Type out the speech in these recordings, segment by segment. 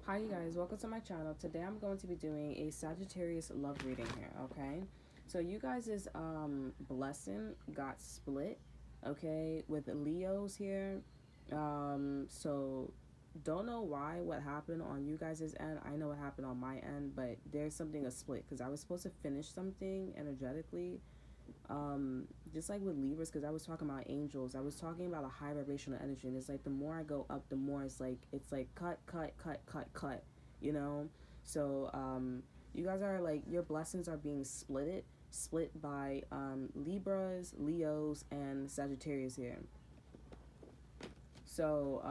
Hi you guys, welcome to my channel. Today I'm going to be doing a Sagittarius love reading here, okay? So you guys' blessing got split, okay, with Leos here. So don't know what happened on you guys' end. I know what happened on my end, but there's something a split because I was supposed to finish something energetically, just like with Libras, because I was talking about angels, I was talking about a high vibrational energy, and it's like the more I go up, the more it's like cut, you know. So you guys are like, your blessings are being split by Libras, Leos, and Sagittarius here. So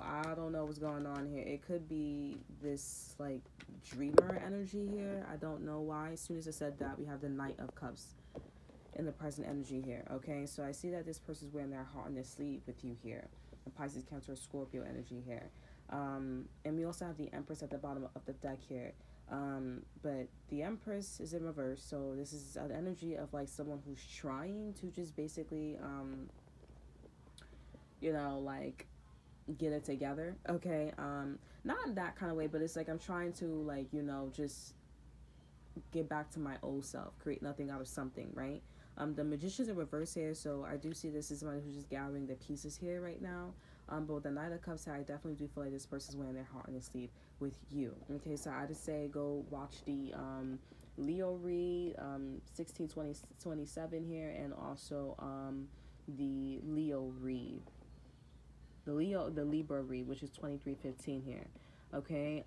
I don't know what's going on here. It could be this like dreamer energy here. I don't know why. As soon as I said that, we have the Knight of Cups in the present energy here. Okay, so I see that this person's wearing their heart on their sleeve with you here. The Pisces, Cancer, Scorpio energy here. And we also have the Empress at the bottom of the deck here. But the Empress is in reverse, so this is an energy of like someone who's trying to just basically, like get it together. Okay, not in that kind of way, but it's like I'm trying to like just get back to my old self, create nothing out of something, right? The Magician's in reverse here, so I do see this is someone who's just gathering the pieces here right now. But with the Knight of Cups here, I definitely do feel like this person's wearing their heart on their sleeve with you. Okay, so I just say go watch the Leo read, 1627 here, and also the Leo read, the Libra read, which is 2315 here. Okay,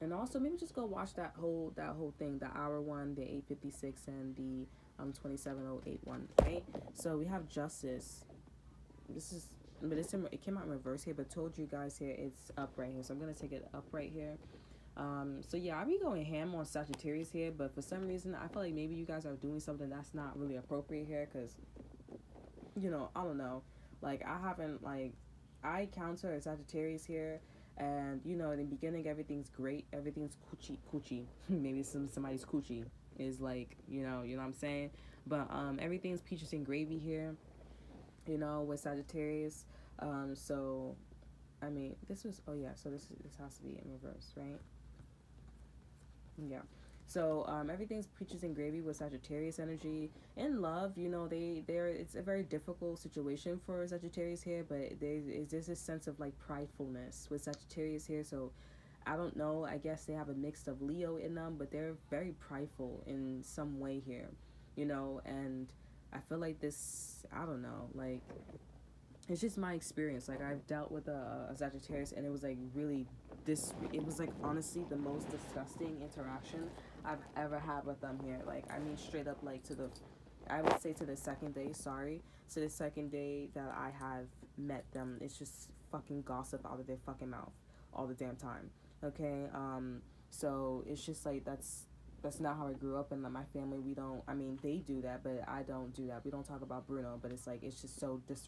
and also maybe just go watch that whole thing, the hour one, the 856, and the 27081, right? So we have Justice. This is, but it came out in reverse here, but told you guys here it's up right here, so I'm gonna take it up right here. So yeah, I'll be going ham on Sagittarius here, but for some reason I feel like maybe you guys are doing something that's not really appropriate here, because I don't know, like I haven't like, I counter a Sagittarius here, and in the beginning everything's great, everything's coochie maybe somebody's coochie is like, what I'm saying, but everything's peaches and gravy here, with Sagittarius. So I mean, this was, oh yeah, so this has to be in reverse, right? Yeah. So everything's peaches and gravy with Sagittarius energy. In love, they're it's a very difficult situation for Sagittarius here, but there's this sense of like pridefulness with Sagittarius here. So I don't know. I guess they have a mix of Leo in them, but they're very prideful in some way here, and I feel like this. I don't know. Like, it's just my experience. Like, I've dealt with a Sagittarius, and it was like really this. It was like honestly the most disgusting interaction I've ever had with them here. Like, I mean, straight up, like I would say to the second day. Sorry, to the second day that I have met them, it's just fucking gossip out of their fucking mouth all the damn time. Okay, so it's just like that's not how I grew up in my family. We don't, I mean, they do that, but I don't do that. We don't talk about Bruno, but it's like, it's just so it's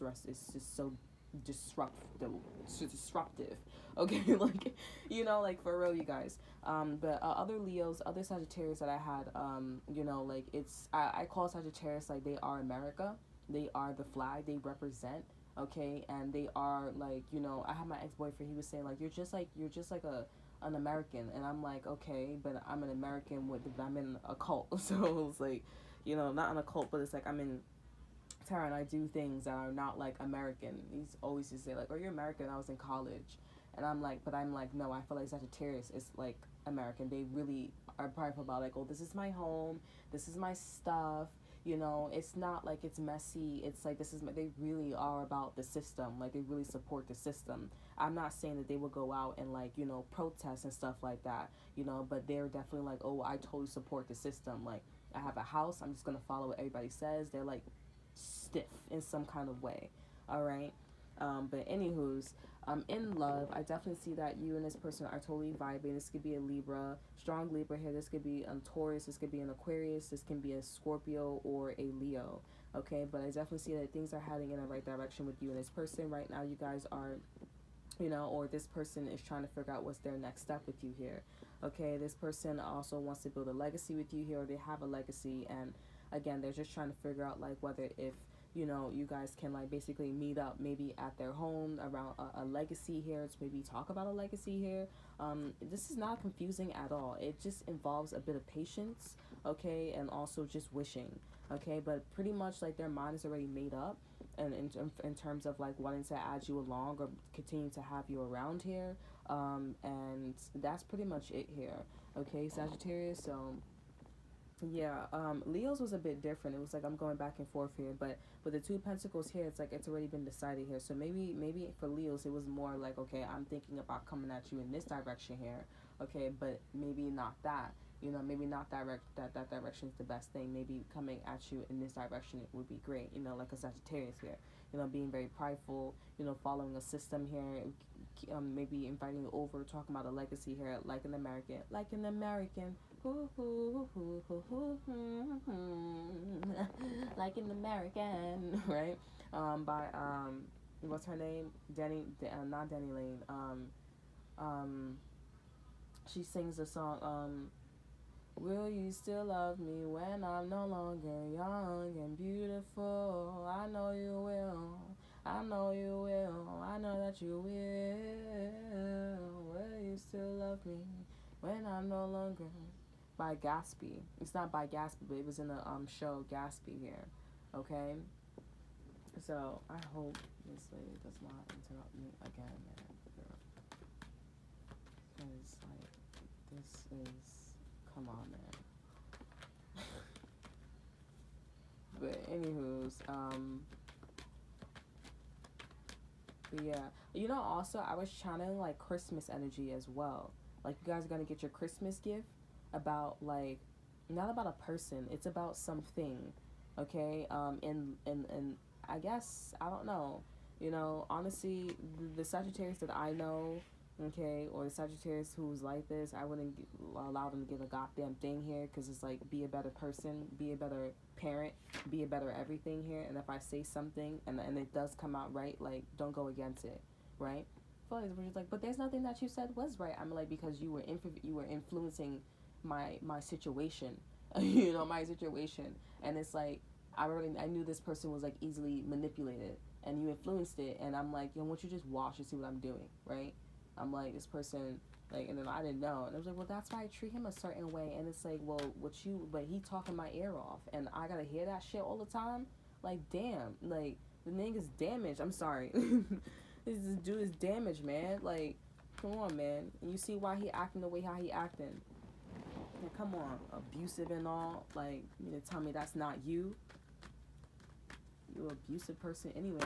just so disruptive. Okay, like, like for real, you guys. But other Leos, other Sagittarius that I had, like I call Sagittarius like they are America. They are the flag. They represent. Okay, and they are like, I had my ex-boyfriend. He was saying like, you're just like an American, and I'm like, okay, but I'm an American I'm in a cult. So it was like, not in a cult, but it's like I'm in tarot, and I do things that are not like American. He's always to say like, oh, you're American. I was in college, and I'm like, no, I feel like Sagittarius is like American. They really are prideful about like, oh, this is my home, this is my stuff. It's not like it's messy. It's like, they really are about the system. Like, they really support the system. I'm not saying that they will go out and like, protest and stuff like that, but they're definitely like, oh, I totally support the system. Like, I have a house, I'm just gonna follow what everybody says. They're like stiff in some kind of way. All right. But anywho's, in love, I definitely see that you and this person are totally vibing. This could be a Libra, strong Libra here. This could be a Taurus. This could be an Aquarius. This can be a Scorpio or a Leo. Okay, but I definitely see that things are heading in the right direction with you and this person right now. You guys are, or this person is trying to figure out what's their next step with you here. Okay, this person also wants to build a legacy with you here, or they have a legacy, and again, they're just trying to figure out like whether if you know, you guys can like basically meet up maybe at their home around a legacy here to maybe talk about a legacy here. This is not confusing at all. It just involves a bit of patience, okay, and also just wishing, okay. But pretty much like their mind is already made up, and in terms of like wanting to add you along or continue to have you around here, and that's pretty much it here, okay, Sagittarius. So yeah, Leo's was a bit different. It was like I'm going back and forth here, but with the two pentacles here, it's like it's already been decided here. So maybe for Leo's, it was more like, okay, I'm thinking about coming at you in this direction here, okay, but maybe not that. You know, maybe not that direction is the best thing. Maybe coming at you in this direction it would be great. You know, like a Sagittarius here. You know, being very prideful. You know, following a system here. Maybe inviting you over, talking about a legacy here, like an American, like an American, right? By what's her name? Not Danny Lane. Um, she sings the song. Will you still love me when I'm no longer young and beautiful? I know you will. I know you will. I know that you will. Will you still love me when I'm no longer? By Gatsby. It's not by Gatsby, but it was in the show Gatsby here. Okay? So I hope this lady does not interrupt me again, man. Because like this is, come on, man. But anywho's, but yeah, you know, also I was channeling like Christmas energy as well. Like you guys are gonna get your Christmas gift about like, not about a person. It's about something, okay? And I guess I don't know. You know, honestly, the Sagittarius that I know, okay, or the Sagittarius who's like this, I wouldn't allow them to get a goddamn thing here, because it's like, be a better person, be a better parent, be a better everything here. And if I say something and it does come out right, like, don't go against it, right? But it's like, but there's nothing that you said was right. I'm like, because you were influencing my situation, you know, my situation. And it's like, I knew this person was like easily manipulated, and you influenced it. And I'm like, yo, why don't you just watch and see what I'm doing, right? I'm like, this person, like, and then I didn't know. And I was like, well, that's why I treat him a certain way. And it's like, well, but he talking my ear off, and I gotta hear that shit all the time. Like, damn, like, the nigga's damaged. I'm sorry. This dude is damaged, man. Like, come on, man. And you see why he acting the way how he acting. Like, come on, abusive and all. Like, you mean to tell me that's not you? You an abusive person anyways.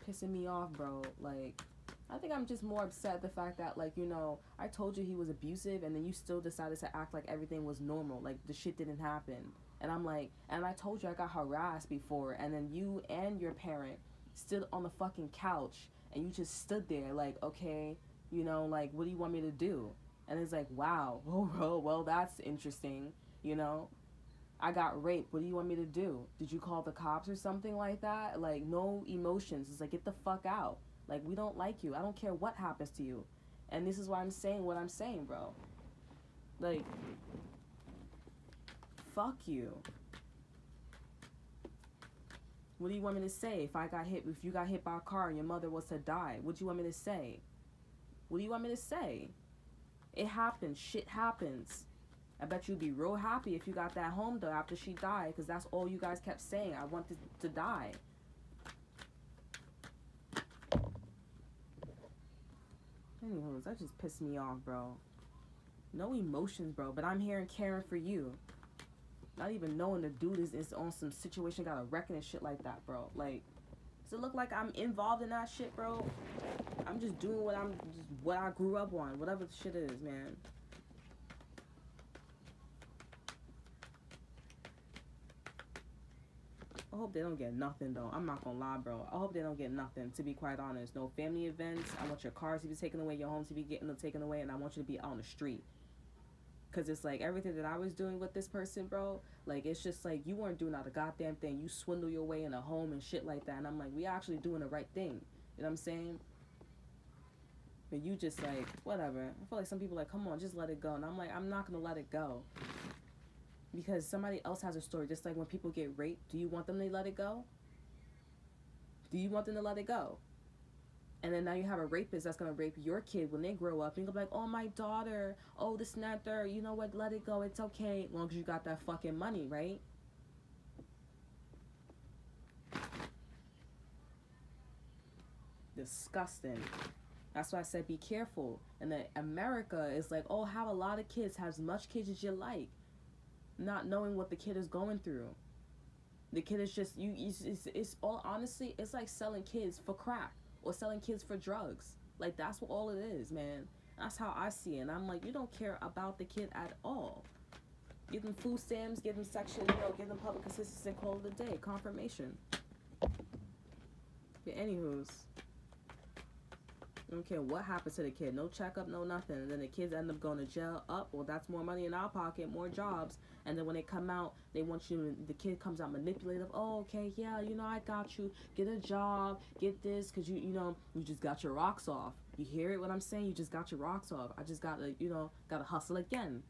Pissing me off, bro. Like, I think I'm just more upset at the fact that, like, you know, I told you he was abusive, and then you still decided to act like everything was normal, like the shit didn't happen. And I'm like, and I told you I got harassed before, and then you and your parent stood on the fucking couch, and you just stood there like, okay, you know, like, what do you want me to do? And it's like, wow, oh, well, that's interesting, you know. I got raped. What do you want me to do? Did you call the cops or something like that? Like, no emotions. It's like, get the fuck out. Like, we don't like you. I don't care what happens to you. And this is why I'm saying what I'm saying, bro. Like, fuck you. What do you want me to say if you got hit by a car and your mother was to die? What do you want me to say? What do you want me to say? It happens. Shit happens. I bet you'd be real happy if you got that home though after she died, because that's all you guys kept saying. I want to die. Anyways, that just pissed me off, bro. No emotions, bro, but I'm here and caring for you. Not even knowing the dude is on some situation, got a record and shit like that, bro. Like, does it look like I'm involved in that shit, bro? I'm just doing what I grew up on, whatever the shit is, man. I hope they don't get nothing, though. I'm not gonna lie, bro. I hope they don't get nothing, to be quite honest. No family events. I want your cars to be taken away, your homes to be getting taken away, and I want you to be out on the street. Because it's like everything that I was doing with this person, bro, like, it's just like you weren't doing out a goddamn thing. You swindle your way in a home and shit like that. And I'm like, we actually doing the right thing. You know what I'm saying? But you just like, whatever. I feel like some people like, come on, just let it go. And I'm like, I'm not going to let it go. Because somebody else has a story. Just like when people get raped, do you want them to let it go? Do you want them to let it go? And then now you have a rapist that's gonna rape your kid when they grow up. And you're gonna be like, oh, my daughter, oh, this and that, there. You know what? Let it go. It's okay. As long as you got that fucking money, right? Disgusting. That's why I said be careful. And then America is like, oh, have a lot of kids, have as much kids as you like, not knowing what the kid is going through. The kid is just it's all, honestly, it's like selling kids for crack or selling kids for drugs. Like, that's what all it is, man. That's how I see it. And I'm like, you don't care about the kid at all. Give them food stamps, give them section, give them public assistance, and call it a day. Confirmation. But anywho's, I don't care what happened to the kid. No checkup, no nothing. And then the kids end up going to jail. Well, that's more money in our pocket, more jobs. And then when they come out, they want you, the kid comes out manipulative. Oh, okay, yeah, I got you. Get a job, get this, because you just got your rocks off. You hear it, what I'm saying? You just got your rocks off. I just got to, got to hustle again.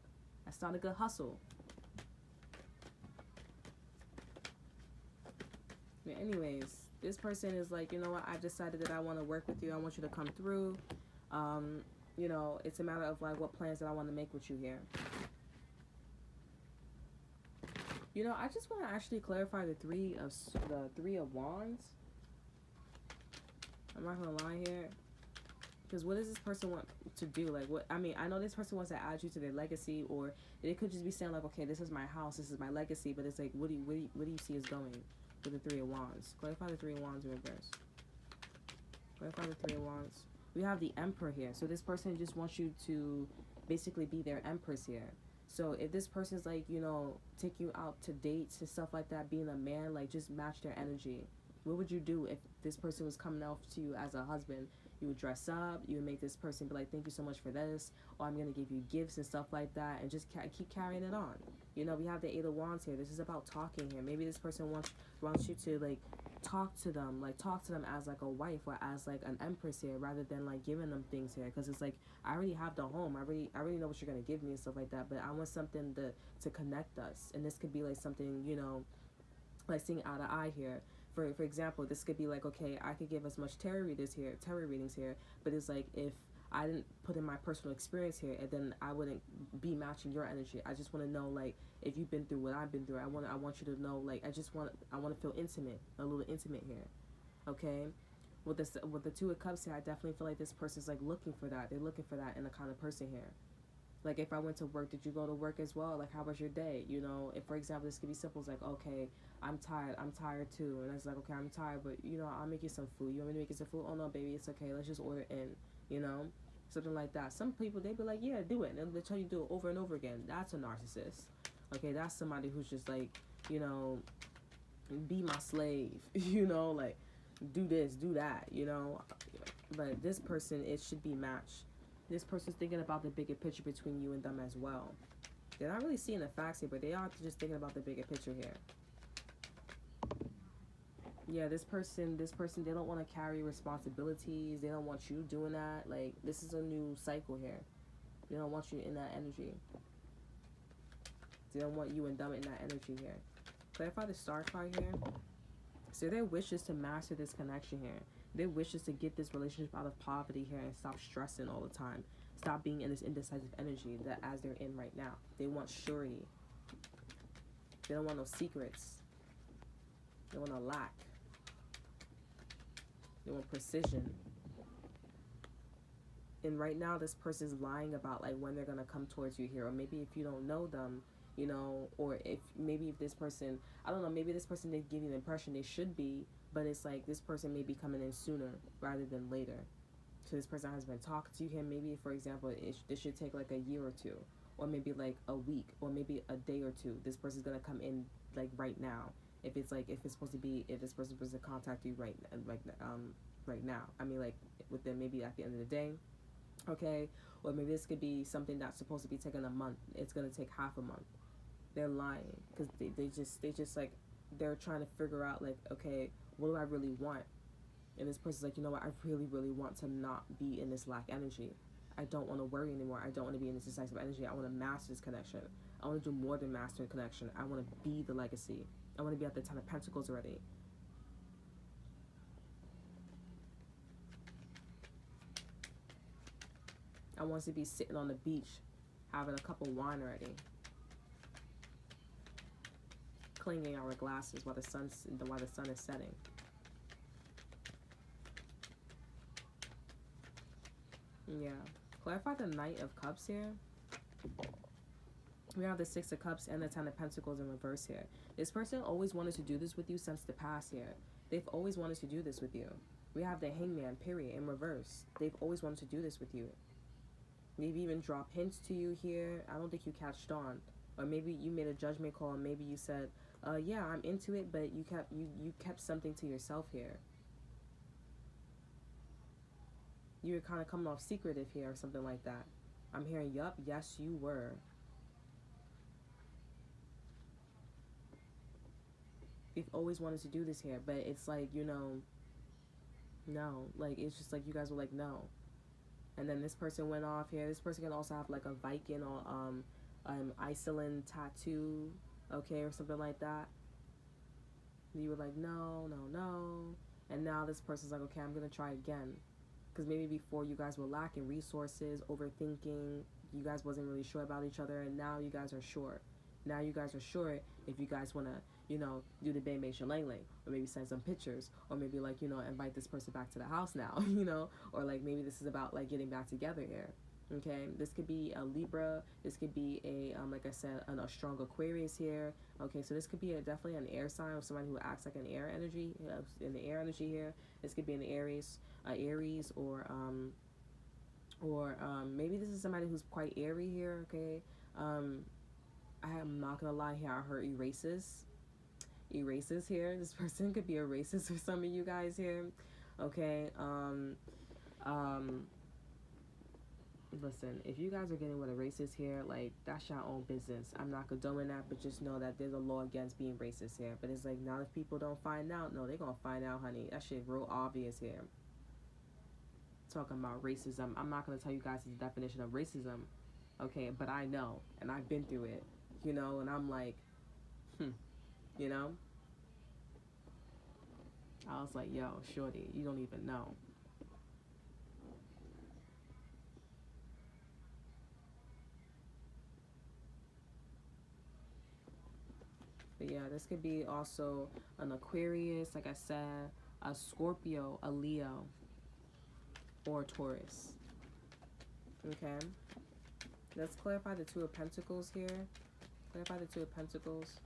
That's not a good hustle. But anyways, this person is like, you know what, I've decided that I want to work with you. I want you to come through. It's a matter of like what plans that I want to make with you here. I just want to actually clarify the three of wands. I'm not gonna lie here, because what does this person want to do? Like, what I know this person wants to add you to their legacy, or it could just be saying like, okay, this is my house, this is my legacy, but it's like, what do you see is going with the Three of Wands? Clarify the Three of Wands in reverse. Clarify the Three of Wands. We have the Emperor here. So this person just wants you to basically be their Empress here. So if this person's like, take you out to dates and stuff like that, being a man, like, just match their energy. What would you do if this person was coming out to you as a husband? You would dress up, you would make this person be like, thank you so much for this, or I'm going to give you gifts and stuff like that, and just keep carrying it on. We have the Eight of Wands here. This is about talking here. Maybe this person wants you to, like, talk to them as like a wife or as like an empress here, rather than like giving them things here, because it's like, I already have the home, I already know what you're going to give me and stuff like that, but I want something to connect us. And this could be like something, like seeing eye to eye here. For example, this could be like, okay, I could give as much tarot readings here, but it's like, if I didn't put in my personal experience here, and then I wouldn't be matching your energy. I just want to know, like, if you've been through what I've been through, I want you to know, like, I want to feel intimate, a little intimate here, okay? With the Two of Cups here, I definitely feel like this person's like looking for that. They're looking for that in the kind of person here. Like, if I went to work, did you go to work as well? Like, how was your day? If, for example, this could be simple. It's like, okay, I'm tired too. And it's like, okay, I'm tired, but, I'll make you some food. You want me to make you some food? Oh, no, baby, it's okay. Let's just order in, something like that. Some people, they be like, yeah, do it. And they tell you to do it over and over again. That's a narcissist. Okay, that's somebody who's just like, be my slave, like, do this, do that, But this person, it should be matched. This person's thinking about the bigger picture between you and them as well. They're not really seeing the facts here, but they are just thinking about the bigger picture here. Yeah, this person, they don't want to carry responsibilities. They don't want you doing that. Like, this is a new cycle here. They don't want you in that energy. They don't want you and them in that energy here. Clarify the star card here. So their wish is to master this connection here. Their wish is to get this relationship out of poverty here and stop stressing all the time. Stop being in this indecisive energy that as they're in right now. They want surety. They don't want no secrets. They want no lack. They want precision. And right now this person's lying about like when they're going to come towards you here. Or maybe if you don't know them, or if this person, I don't know, maybe this person didn't give you the impression they should be, but it's like this person may be coming in sooner rather than later. So this person has been talking to you. Maybe, for example, this should take like a year or two, or maybe like a week, or maybe a day or two. This person's gonna come in like right now. If this person supposed to contact you right now. I mean, like within maybe at the end of the day, okay. Or maybe this could be something that's supposed to be taking a month. It's gonna take half a month. They're lying because they just like, they're trying to figure out like, okay, what do I really want? And this person's like, you know what, I really, really want to not be in this lack energy. I don't want to worry anymore. I don't want to be in this decisive energy. I want to master this connection. I want to do more than mastering connection. I want to be the legacy. I want to be at the Ten of Pentacles already. I want to be sitting on the beach, having a cup of wine already, clinking our glasses while the sun is setting. Yeah. Clarify the Knight of Cups here. We have the Six of Cups and the Ten of Pentacles in reverse here. This person always wanted to do this with you since the past here. They've always wanted to do this with you. We have the Hangman, period, in reverse. They've always wanted to do this with you. They've even dropped hints to you here. I don't think you catched on. Or maybe you made a judgment call and maybe you said, yeah, I'm into it, but you kept something to yourself here. You were kind of coming off secretive here or something like that. I'm hearing, yup, yes, you were. They've always wanted to do this here, but it's like, you know, no. Like, it's just like you guys were like, no. And then this person went off here. This person can also have like a Viking or Iceland tattoo, okay, or something like that. You were like, no, no, no. And now this person's like, okay, I'm going to try again. Because maybe before you guys were lacking resources, overthinking, you guys wasn't really sure about each other, and now you guys are sure. Now you guys are sure if you guys want to, you know, do the Bay Mation Lang Lang, or maybe send some pictures, or maybe like, you know, invite this person back to the house now, you know, or like maybe this is about like getting back together here. Okay, this could be a Libra, this could be a, like I said, a strong Aquarius here. Okay, so this could be definitely an air sign or somebody who acts like an air energy, in the air energy here. This could be an Aries, or maybe this is somebody who's quite airy here. Okay, I am not gonna lie here, I heard erases here. This person could be a racist for some of you guys here. Okay, listen, if you guys are getting with a racist here, like, that's your own business. I'm not condoning that, but just know that there's a law against being racist here. But it's like, now if people don't find out, no, they're gonna find out, honey. That shit real obvious here. Talking about racism, I'm not gonna tell you guys the definition of racism, okay, but I know, and I've been through it, you know, and I'm like, you know, I was like, yo, shorty, you don't even know. But yeah, this could be also an Aquarius, like I said, a Scorpio, a Leo, or a Taurus. Okay. Let's clarify the Two of Pentacles here. Clarify the Two of Pentacles.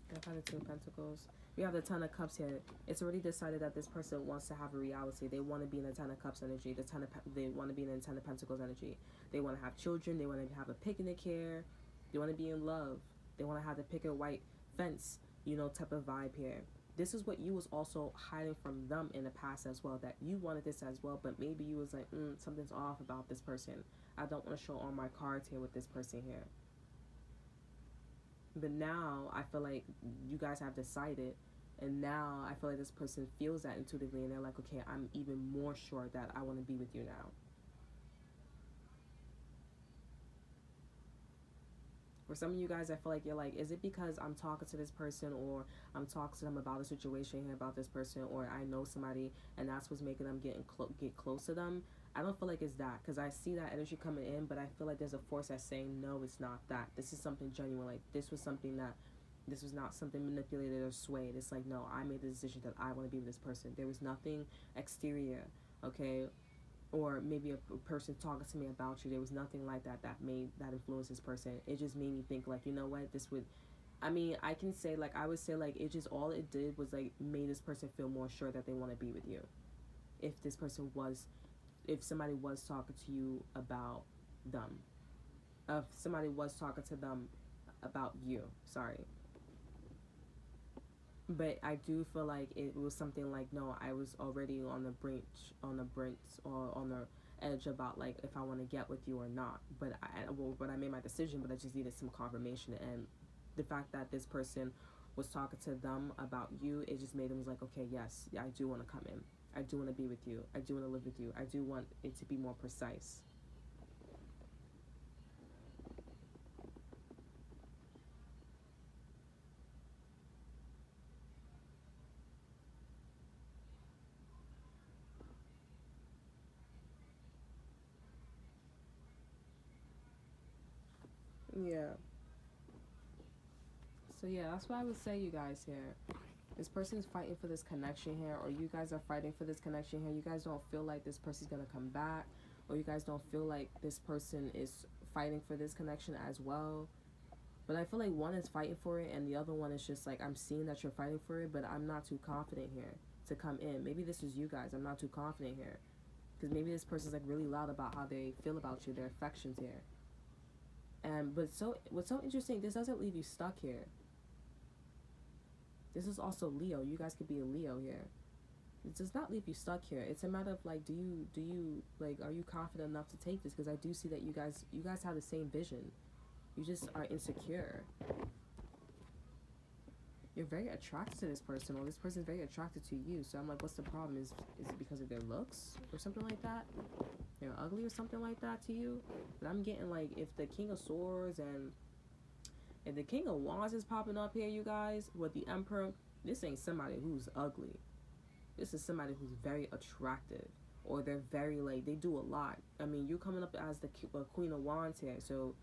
Clarify the Two of Pentacles. We have the Ten of Cups here. It's already decided that this person wants to have a reality. They want to be in the Ten of Cups energy. They want to be in the Ten of Pentacles energy. They want to have children. They want to have a picnic here. They want to be in love. They want to have the picket white fence, you know, type of vibe here. This is what you was also hiding from them in the past as well, that you wanted this as well, but maybe you was like, something's off about this person. I don't want to show all my cards here with this person here. But now I feel like you guys have decided, and now I feel like this person feels that intuitively, and they're like, okay, I'm even more sure that I want to be with you now. For some of you guys, I feel like you're like, is it because I'm talking to this person, or I'm talking to them about a situation here about this person, or I know somebody and that's what's making them get close to them? I don't feel like it's that, because I see that energy coming in, but I feel like there's a force that's saying, no, it's not that. This is something genuine. Like, this was not something manipulated or swayed. It's like, no, I made the decision that I want to be with this person. There was nothing exterior, okay? Or maybe a person talking to me about you. There was nothing like that influenced this person. It just made me think, like, you know what, I can say, like, I would say, like, it just, all it did was, like, made this person feel more sure that they want to be with you. If somebody was talking to you about them. If somebody was talking to them about you, sorry. But I do feel like it was something like, no, I was already on the brink, or on the edge about, like, if I want to get with you or not. But I made my decision, but I just needed some confirmation. And the fact that this person was talking to them about you, it just made them like, okay, yes, I do want to come in. I do want to be with you. I do want to live with you. I do want it to be more precise. Yeah. So yeah, that's what I would say, you guys here. This person is fighting for this connection here, or you guys are fighting for this connection here. You guys don't feel like this person's gonna come back, or you guys don't feel like this person is fighting for this connection as well. But I feel like one is fighting for it, and the other one is just like, I'm seeing that you're fighting for it, but I'm not too confident here to come in. Maybe this is you guys. I'm not too confident here. Because maybe this person's like really loud about how they feel about you, their affections here. And but so what's so interesting, this doesn't leave you stuck here. This is also Leo. You guys could be a Leo here. It does not leave you stuck here. It's a matter of like, do you like, are you confident enough to take this? Because I do see that you guys have the same vision. You just are insecure. You're very attracted to this person, or this person is very attracted to you. So I'm like, what's the problem? Is it because of their looks or something like that? They're ugly or something like that to you? But I'm getting like, if the King of Swords and if the King of Wands is popping up here, you guys, with the Emperor, this ain't somebody who's ugly. This is somebody who's very attractive, or they're very like, they do a lot. I mean, you coming up as the Queen of Wands here, so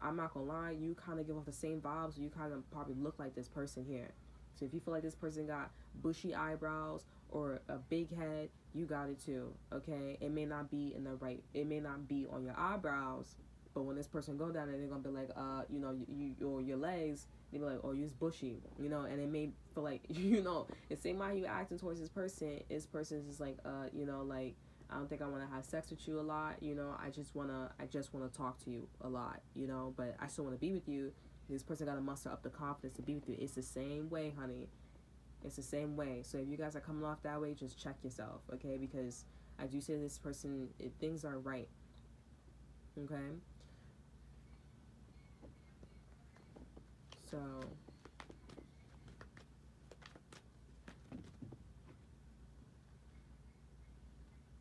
I'm not gonna lie, you kind of give off the same vibes. You kind of probably look like this person here. So if you feel like this person got bushy eyebrows or a big head, you got it too, okay? It may not be in the right, it may not be on your eyebrows, but when this person go down there, they're gonna be like, you know, you or your legs, they be like, oh, you're bushy, you know, and it may feel like, you know, the same way you acting towards this person is just like, you know, like, I don't think I want to have sex with you a lot, you know, I just want to talk to you a lot, you know, but I still want to be with you. This person got to muster up the confidence to be with you. It's the same way, honey. It's the same way. So if you guys are coming off that way, just check yourself, okay? Because I do say this person, things are right, okay? So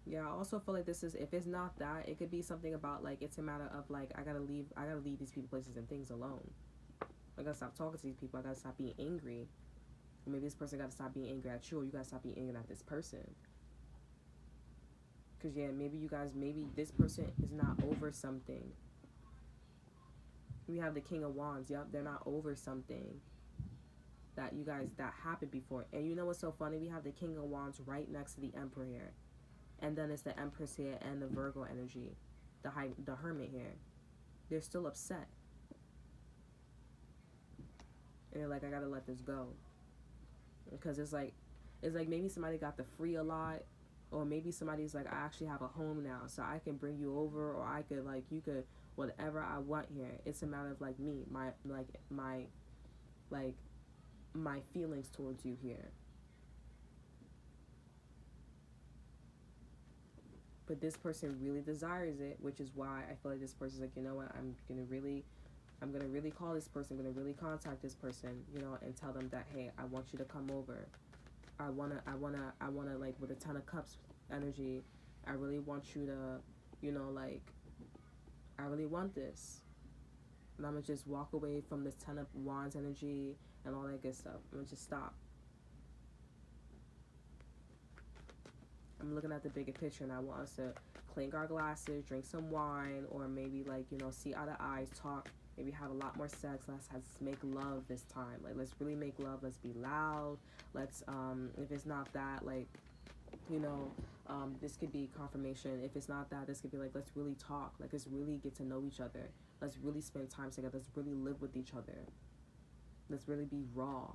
yeah, I also feel like this is, if it's not that, it could be something about like, it's a matter of like, I gotta leave these people, places, and things alone. I gotta stop talking to these people. I gotta stop being angry. Or maybe this person gotta stop being angry at you, or you gotta stop being angry at this person. Cause yeah, maybe this person is not over something. We have the King of Wands. Yep, they're not over something that you guys, that happened before. And you know what's so funny? We have the King of Wands right next to the Emperor here. And then it's the Empress here and the Virgo energy, the Hermit here. They're still upset. And they're like, I gotta let this go. Because it's like maybe somebody got the free a lot, or maybe somebody's like, I actually have a home now, so I can bring you over, or I could like, you could, whatever I want here. It's a matter of like me, my feelings towards you here. But this person really desires it, which is why I feel like this person's like, you know what, I'm gonna really call this person, I'm gonna really contact this person, you know, and tell them that, hey, I want you to come over. I wanna like, with a Ten of Cups energy, I really want you to, you know, like, I really want this. And I'm gonna just walk away from this Ten of Wands energy and all that good stuff. I'm gonna just stop. I'm looking at the bigger picture, and I want us to clink our glasses, drink some wine, or maybe like, you know, see eye to eyes, talk, maybe have a lot more sex. Let's make love this time. Like, let's really make love. Let's be loud. Let's if it's not that, like, you know, this could be confirmation. If it's not that, this could be like, let's really talk. Like, let's really get to know each other. Let's really spend time together. Let's really live with each other. Let's really be raw.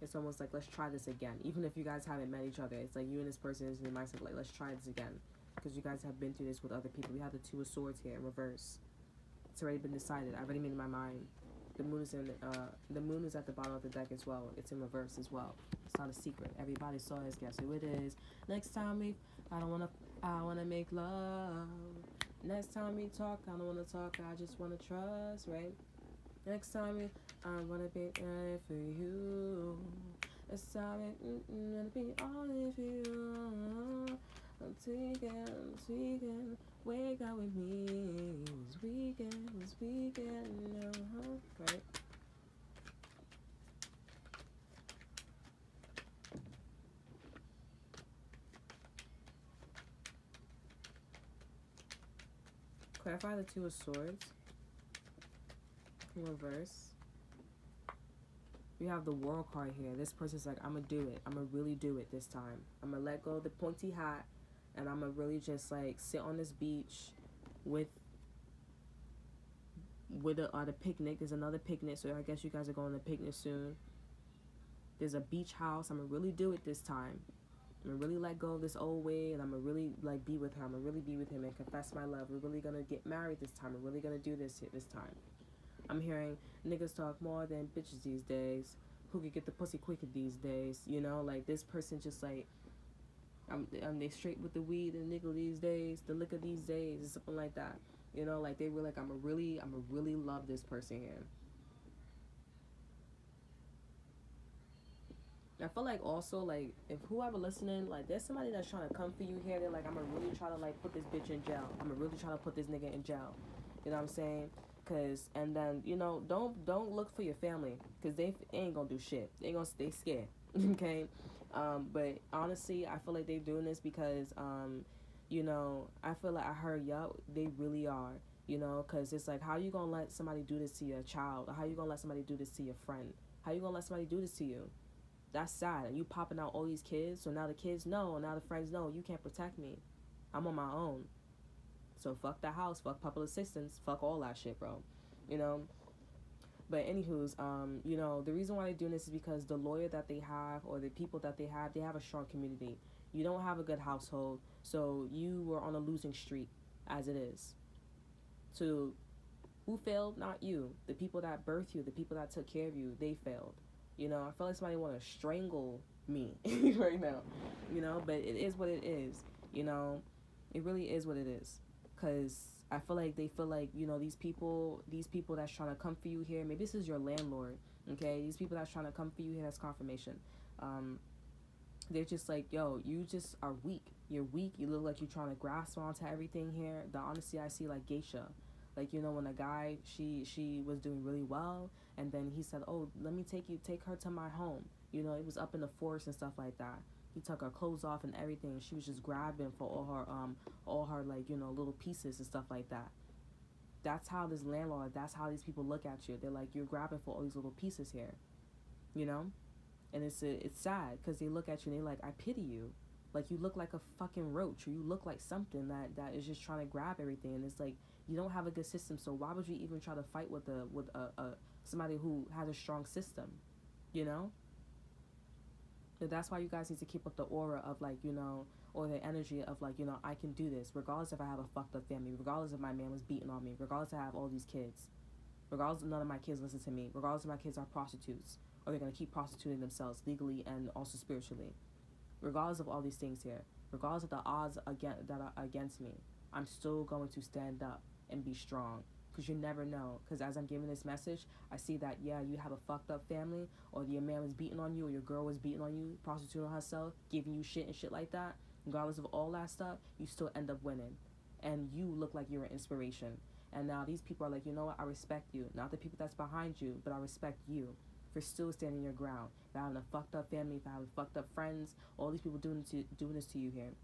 It's almost like, let's try this again. Even if you guys haven't met each other, it's like you and this person is in your mindset, like, let's try this again. Because you guys have been through this with other people. We have the Two of Swords here in reverse. It's already been decided. I've already made in my mind. The moon is at the bottom of the deck as well. It's in reverse as well. It's not a secret. Everybody saw it. Guess who it is? Next time I wanna make love. Next time we talk, I don't wanna talk. I just wanna trust, right? Next time I wanna be there for you. Next time I'm gonna be all of you. I'm tweaking. Wake up with me. This weekend, right? Clarify the Two of Swords. In reverse. We have the World card here. This person's like, I'm gonna do it. I'm gonna really do it this time. I'm gonna let go of the pointy hat, and I'm gonna really just like sit on this beach with the picnic. There's another picnic, so I guess you guys are going to picnic soon. There's a beach house. I'm gonna really do it this time. I'm gonna really let go of this old way, and I'm gonna really like be with her. I'm gonna really be with him and confess my love. We're really gonna get married this time. We're really gonna do this time. I'm hearing niggas talk more than bitches these days. Who could get the pussy quicker these days? You know, like this person just like, I'm they straight with the weed and nickel these days, the liquor these days, or something like that. You know, like they were like, I'm a really love this person here. I feel like also like if whoever listening, like there's somebody that's trying to come for you here. They're like, I'm gonna really try to like put this bitch in jail. I'm gonna really try to put this nigga in jail. You know what I'm saying? Cause and then you know don't look for your family, cause they ain't gonna do shit. They gonna stay scared. Okay, but honestly, I feel like they're doing this because you know, I feel like I heard yup, they really are. You know, cause it's like, how you gonna let somebody do this to your child? Or how you gonna let somebody do this to your friend? How you gonna let somebody do this to you? That's sad. And you popping out all these kids, so now the kids know, now the friends know you can't protect me. I'm on my own. So fuck the house, fuck public assistance, fuck all that shit, bro. You know. But anywho's, you know, the reason why they're doing this is because the lawyer that they have or the people that they have a strong community. You don't have a good household, so you were on a losing streak, as it is. So, who failed? Not you. The people that birthed you, the people that took care of you, they failed. You know, I feel like somebody want to strangle me right now. You know, but it is what it is. You know, it really is what it is. Because I feel like they feel like, you know, these people that's trying to come for you here, maybe this is your landlord, okay? These people that's trying to come for you here, that's confirmation. They're just like, yo, you just are weak. You're weak. You look like you're trying to grasp onto everything here. The honesty I see like geisha. Like, you know, when a guy, she was doing really well, and then he said, oh, let me take her to my home. You know, it was up in the forest and stuff like that. He took her clothes off and everything. She was just grabbing for all her like, you know, little pieces and stuff like that. That's how this landlord, that's how these people look at you. They're like, you're grabbing for all these little pieces here, you know? And it's sad because they look at you and they're like, I pity you. Like, you look like a fucking roach, or you look like something that is just trying to grab everything. And it's like, you don't have a good system, so why would you even try to fight with somebody who has a strong system, you know? So that's why you guys need to keep up the aura of like, you know, or the energy of like, you know, I can do this regardless if I have a fucked up family, regardless if my man was beating on me, regardless if I have all these kids, regardless if none of my kids listen to me, regardless if my kids are prostitutes or they're going to keep prostituting themselves legally and also spiritually, regardless of all these things here, regardless of the odds that are against me, I'm still going to stand up and be strong. Because you never know. Because as I'm giving this message, I see that, yeah, you have a fucked up family, or your man was beating on you, or your girl was beating on you, prostituting herself, giving you shit and shit like that. Regardless of all that stuff, you still end up winning. And you look like you're an inspiration. And now these people are like, you know what, I respect you. Not the people that's behind you, but I respect you for still standing your ground. If I have a fucked up family, if I have fucked up friends, all these people doing this to you here.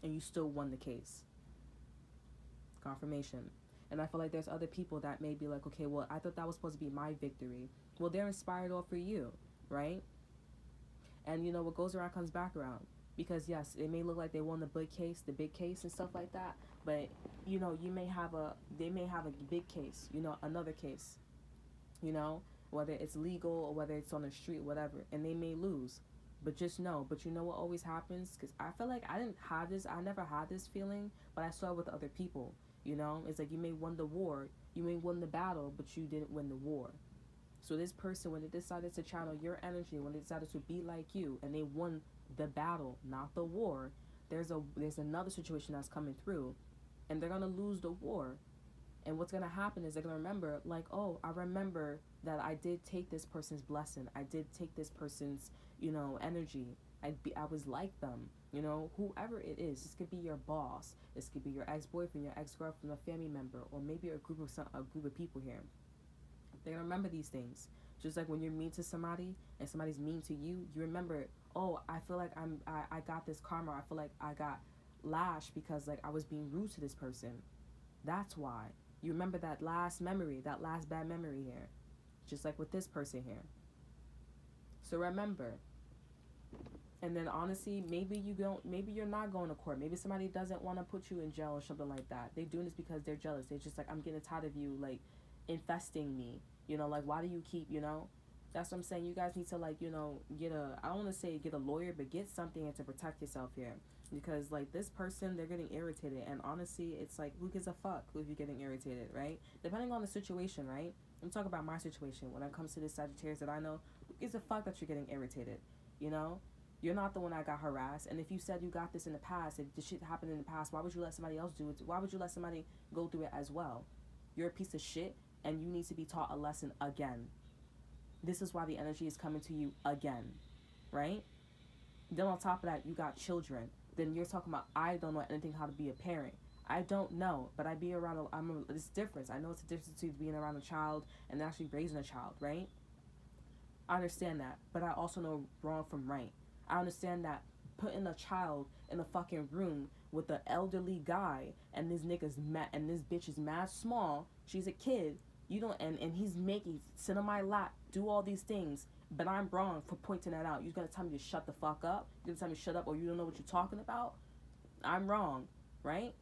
And you still won the case. Confirmation. And I feel like there's other people that may be like, okay, well, I thought that was supposed to be my victory. Well, they're inspired all for you, right? And you know, what goes around comes back around. Because yes, it may look like they won the big case and stuff like that, but you know, they may have a big case, you know, another case, you know, whether it's legal or whether it's on the street, whatever, and they may lose. But just know, but you know what always happens? Because I feel like I never had this feeling, but I saw it with other people. You know, it's like you may win the war, you may win the battle, but you didn't win the war. So this person, when they decided to channel your energy, when they decided to be like you, and they won the battle, not the war, there's another situation that's coming through, and they're gonna lose the war. And what's gonna happen is they're gonna remember, like, oh, I remember that I did take this person's blessing, I did take this person's, you know, energy. I was like them, you know, whoever it is. This could be your boss, this could be your ex-boyfriend, your ex-girlfriend, a family member, or maybe a group of people here. They're gonna remember these things. Just like when you're mean to somebody and somebody's mean to you, you remember, oh, I feel like I got this karma. I feel like I got lashed because like I was being rude to this person. That's why. You remember that last memory, that last bad memory here. Just like with this person here. So remember. And then honestly, maybe you're not going to court. Maybe somebody doesn't want to put you in jail or something like that. They're doing this because they're jealous. They're just like, I'm getting tired of you, like, infesting me. Like, why do you keep, That's what I'm saying. You guys need to, like, I don't want to say get a lawyer, but get something to protect yourself here. Because, like, this person, they're getting irritated. And honestly, it's like, who gives a fuck if you're getting irritated, right? Depending on the situation, right? I'm talking about my situation. When it comes to this Sagittarius that I know, who gives a fuck that you're getting irritated, You're not the one that got harassed. And if you said you got this in the past, if the shit happened in the past, why would you let somebody else do it? Why would you let somebody go through it as well? You're a piece of shit, and you need to be taught a lesson again. This is why the energy is coming to you again, right? Then on top of that, you got children. Then you're talking about, I don't know anything how to be a parent. I don't know, but I be around, it's difference. I know it's a difference between being around a child and actually raising a child, right? I understand that, but I also know wrong from right. I understand that putting a child in a fucking room with an elderly guy and this nigga's mad and this bitch is mad small. She's a kid. You don't and he's making sit on my lap, do all these things, but I'm wrong for pointing that out. You're gonna tell me to shut the fuck up? You're gonna tell me to shut up, or you don't know what you're talking about? I'm wrong, right?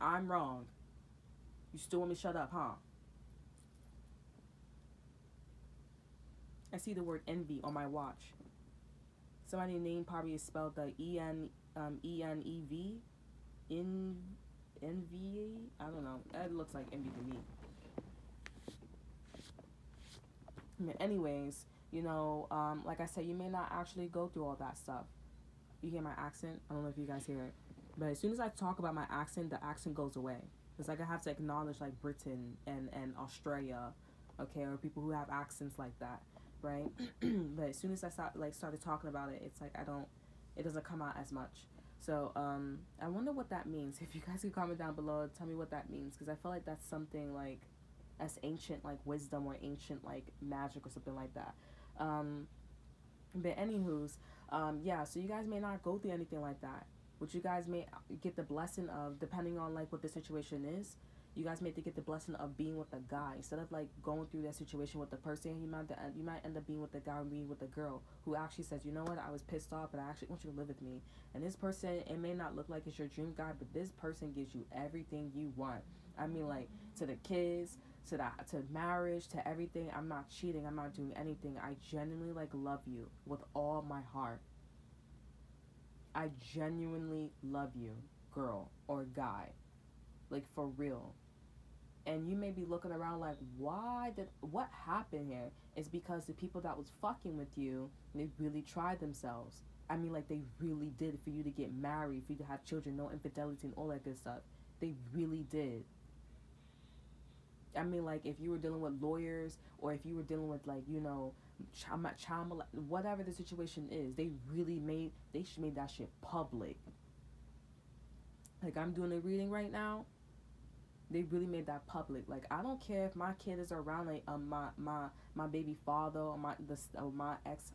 I'm wrong. You still want me to shut up, huh? I see the word envy on my watch. Somebody's name probably is spelled the E-N-E-V. Envy? I don't know. That looks like envy to me. Anyways, like I said, you may not actually go through all that stuff. You hear my accent? I don't know if you guys hear it. But as soon as I talk about my accent, the accent goes away. It's like I have to acknowledge like Britain and Australia, okay, or people who have accents like that, right? But as soon as I started talking about it, it's like it doesn't come out as much. So I wonder what that means. If you guys could comment down below, tell me what that means, because I feel like that's something like as ancient like wisdom or ancient like magic or something like that. But anywho's, yeah. So you guys may not go through anything like that, which you guys may get the blessing of, depending on like what the situation is. You guys may get the blessing of being with a guy instead of like going through that situation with the person. You might end up being with the guy or being with the girl who actually says, you know what, I was pissed off, but I actually want you to live with me. And this person, it may not look like it's your dream guy, but this person gives you everything you want. I mean, like, to the kids, to marriage, to everything. I'm not cheating. I'm not doing anything. I genuinely like love you with all my heart. I genuinely love you, girl or guy, like for real. And you may be looking around like, what happened here? It's because the people that was fucking with you, they really tried themselves. I mean, like, they really did for you to get married, for you to have children, no infidelity and all that good stuff. They really did. I mean, like, if you were dealing with lawyers, or if you were dealing with, like, child, whatever the situation is, they made that shit public. Like, I'm doing a reading right now. They really made that public. Like, I don't care if my kid is around, like, my baby father or my ex,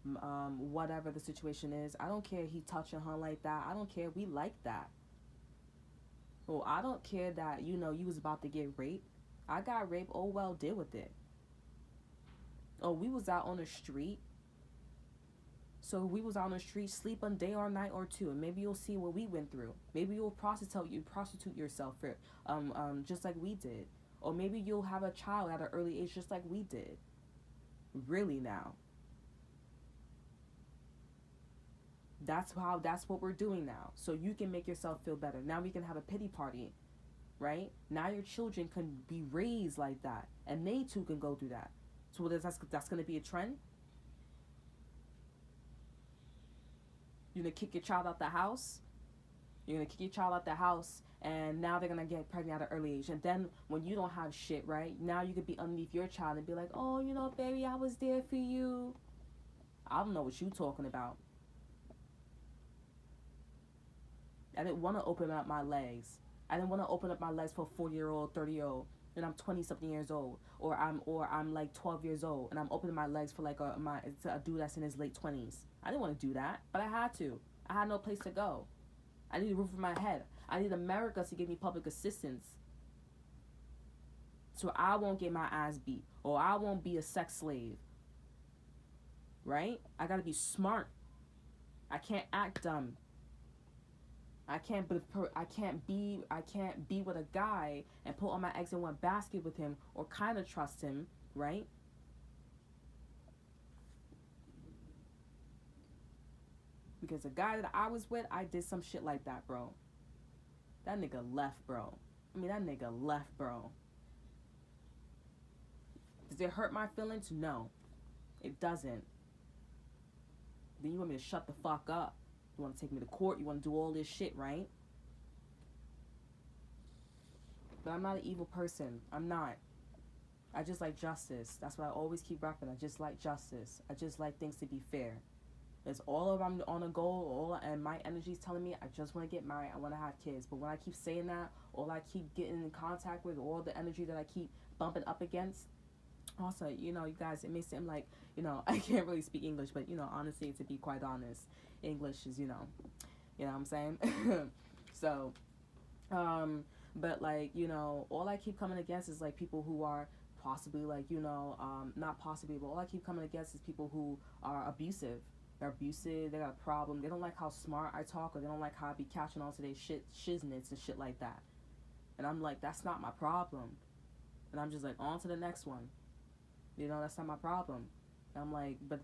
whatever the situation is. I don't care he touching her like that. I don't care. We like that. Well, I don't care that, you was about to get raped. I got raped. Oh, well, deal with it. Oh, we was out on the street. So we was out on the street, sleeping day or night or two, and maybe you'll see what we went through. Maybe you'll prostitute yourself for, just like we did. Or maybe you'll have a child at an early age, just like we did. Really now. That's what we're doing now. So you can make yourself feel better. Now we can have a pity party, right? Now your children can be raised like that, and they too can go through that. So that's going to be a trend. You're going to kick your child out the house. You're going to kick your child out the house, and now they're going to get pregnant at an early age. And then when you don't have shit, right? Now you could be underneath your child and be like, oh, baby, I was there for you. I don't know what you talking about. I didn't want to open up my legs. I didn't want to open up my legs for a 40-year-old, 30-year-old, and I'm 20-something years old, or I'm like 12 years old, and I'm opening my legs for like a dude that's in his late 20s. I didn't want to do that, but I had to. I had no place to go. I need a roof over my head. I need America to give me public assistance, so I won't get my ass beat, or I won't be a sex slave. Right? I gotta be smart. I can't act dumb. I can't be with a guy and put all my eggs in one basket with him, or kind of trust him, right? Because the guy that I was with, I did some shit like that, bro. That nigga left, bro. That nigga left, bro. Does it hurt my feelings? No, it doesn't. Then you want me to shut the fuck up. You want to take me to court. You want to do all this shit, right? But I'm not an evil person. I'm not. I just like justice. That's what I always keep repping. I just like justice. I just like things to be fair. It's all of I'm on a goal, and my energy is telling me I just want to get married. I want to have kids. But when I keep saying that, all I keep getting in contact with, all the energy that I keep bumping up against. Also, you guys, it may seem like, I can't really speak English, but, honestly, to be quite honest, English is, you know what I'm saying? So, but, like, all I keep coming against is, like, people who are possibly, like, not possibly, but all I keep coming against is people who are abusive. They're abusive, they got a problem, they don't like how smart I talk, or they don't like how I be catching on to their shiznits and shit like that. And I'm like, that's not my problem. And I'm just like, on to the next one. That's not my problem. And I'm like, but,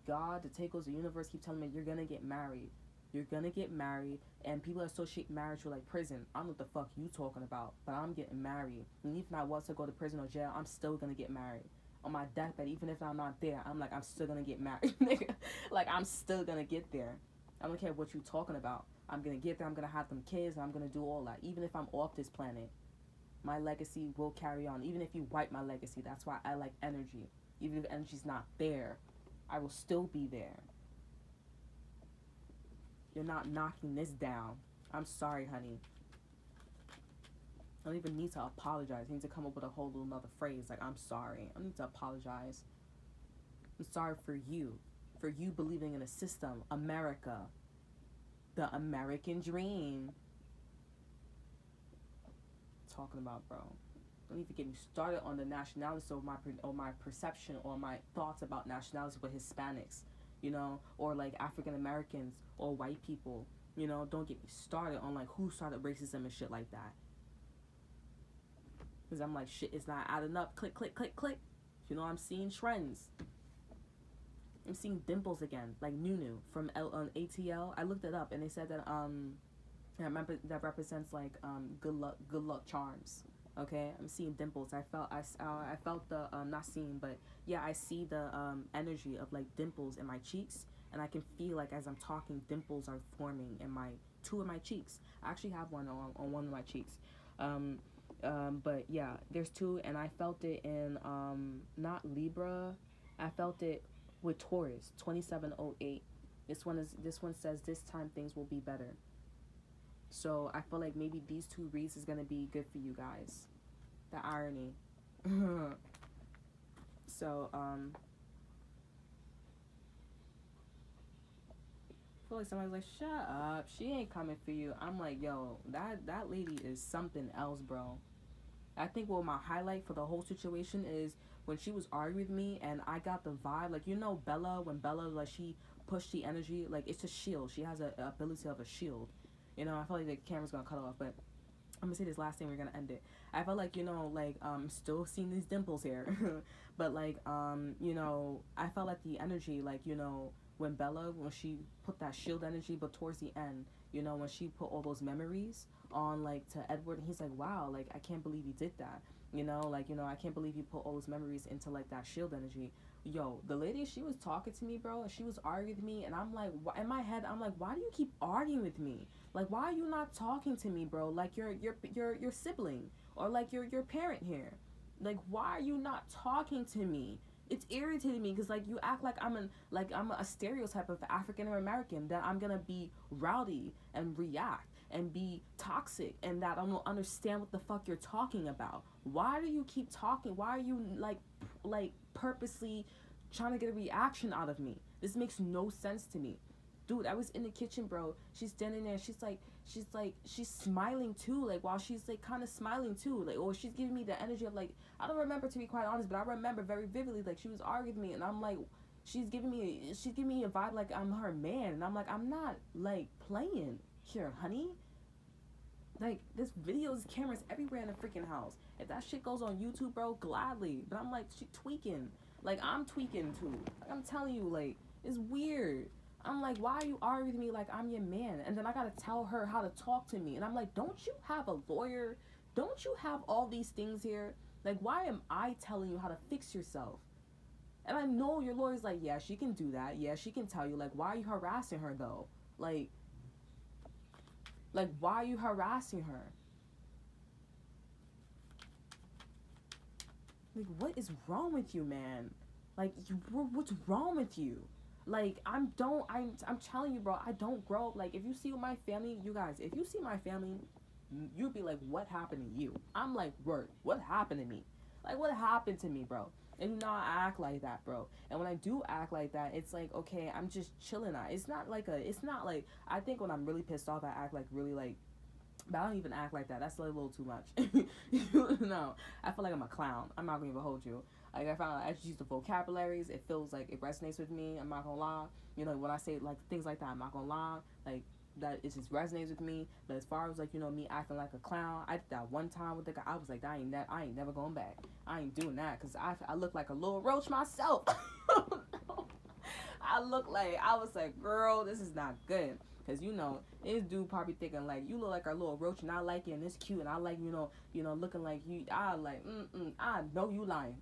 God, the Takeos, the universe keep telling me, you're gonna get married. You're gonna get married, and people associate marriage with, like, prison. I don't know what the fuck you talking about, but I'm getting married. And even if I was to go to prison or jail, I'm still gonna get married. On my deathbed, even if I'm not there, I'm like, I'm still gonna get married. Like, I'm still gonna get there. I don't care what you talking about. I'm gonna get there, I'm gonna have them kids, and I'm gonna do all that. Even if I'm off this planet, my legacy will carry on. Even if you wipe my legacy, that's why I like energy. Even if energy's not there, I will still be there. You're not knocking this down. I'm sorry, honey. I don't even need to apologize. I need to come up with a whole little another phrase. Like, I'm sorry. I don't need to apologize. I'm sorry for you. For you believing in a system. America. The American dream. Talking about, bro. Don't even get me started on the nationality or my perception or my thoughts about nationalities with Hispanics, or like African Americans or white people. Don't get me started on like who started racism and shit like that. Because I'm like, shit is not adding up. Click, click, click, click. I'm seeing trends. I'm seeing dimples again, like Nunu from ATL. I looked it up and they said that I remember that represents like good luck charms. Okay, I'm seeing dimples. I felt the not seeing, but yeah, I see the energy of like dimples in my cheeks, and I can feel like as I'm talking, dimples are forming in my two of my cheeks. I actually have one on one of my cheeks. But yeah, there's two, and I felt it in not Libra. I felt it with Taurus 2708. This one says this time things will be better. So I feel like maybe these two reads is gonna be good for you guys. The irony. So I feel like somebody's like, shut up, she ain't coming for you. I'm like, yo, that lady is something else, bro. I think what my highlight for the whole situation is when she was arguing with me and I got the vibe, like, Bella, when Bella, like, she pushed the energy, like, it's a shield. She has a ability of a shield. I feel like the camera's gonna cut off, but I'm gonna say this last thing, we're gonna end it. I felt like, still seeing these dimples here. But, like, I felt like the energy, like, when Bella, when she put that shield energy, but towards the end, when she put all those memories on, like, to Edward, and he's like, wow, like, I can't believe you did that. I can't believe you put all those memories into, like, that shield energy. Yo, the lady, she was talking to me, bro, and she was arguing with me, and I'm like, in my head, I'm like, why do you keep arguing with me? Like, why are you not talking to me, bro? Like, your sibling, or like your parent here. Like, why are you not talking to me? It's irritating me because, like, you act like I'm a stereotype of African American, that I'm gonna be rowdy and react and be toxic, and that I don't understand what the fuck you're talking about. Why do you keep talking? Why are you like purposely trying to get a reaction out of me? This makes no sense to me. Dude, I was in the kitchen, bro. She's standing there. She's like, she's smiling too, like while she's like kind of smiling too, like, or she's giving me the energy of like, I don't remember, to be quite honest, but I remember very vividly like she was arguing with me, and I'm like, she's giving me a vibe like I'm her man, and I'm like, I'm not like playing here, honey. Like, this videos, cameras everywhere in the freaking house. If that shit goes on YouTube, bro, gladly. But I'm like, she tweaking. Like, I'm tweaking too. Like, I'm telling you, like, it's weird. I'm like, why are you arguing with me like I'm your man? And then I gotta tell her how to talk to me. And I'm like, don't you have a lawyer? Don't you have all these things here? Like, why am I telling you how to fix yourself? And I know your lawyer's like, yeah, she can do that. Yeah, she can tell you. Like, why are you harassing her, though? Like, why are you harassing her? Like, what is wrong with you, man? Like, what's wrong with you? Like, I'm telling you, bro, I don't grow up. Like, if you see my family, you guys, if you see my family, you'd be like, what happened to you? I'm like, word, what happened to me? Like, what happened to me, bro? And not act like that, bro. And when I do act like that, it's like, okay, I'm just chilling out. It's not like, I think when I'm really pissed off, I act like really like, but I don't even act like that. That's like a little too much. No, I feel like I'm a clown. I'm not gonna even hold you. Like, I found I just use the vocabularies. It feels like it resonates with me. I'm not gonna lie. You know, when I say like things like that, I'm not gonna lie. Like, that it just resonates with me. But as far as like, you know, me acting like a clown, I did that one time with the guy. I was like, I ain't never going back. I ain't doing that, because I look like a little roach myself. I was like, girl, this is not good. Because, you know, this dude probably thinking, like, you look like a little roach, and I like it, and it's cute, and I like, you know, looking like you. I like, I know you lying.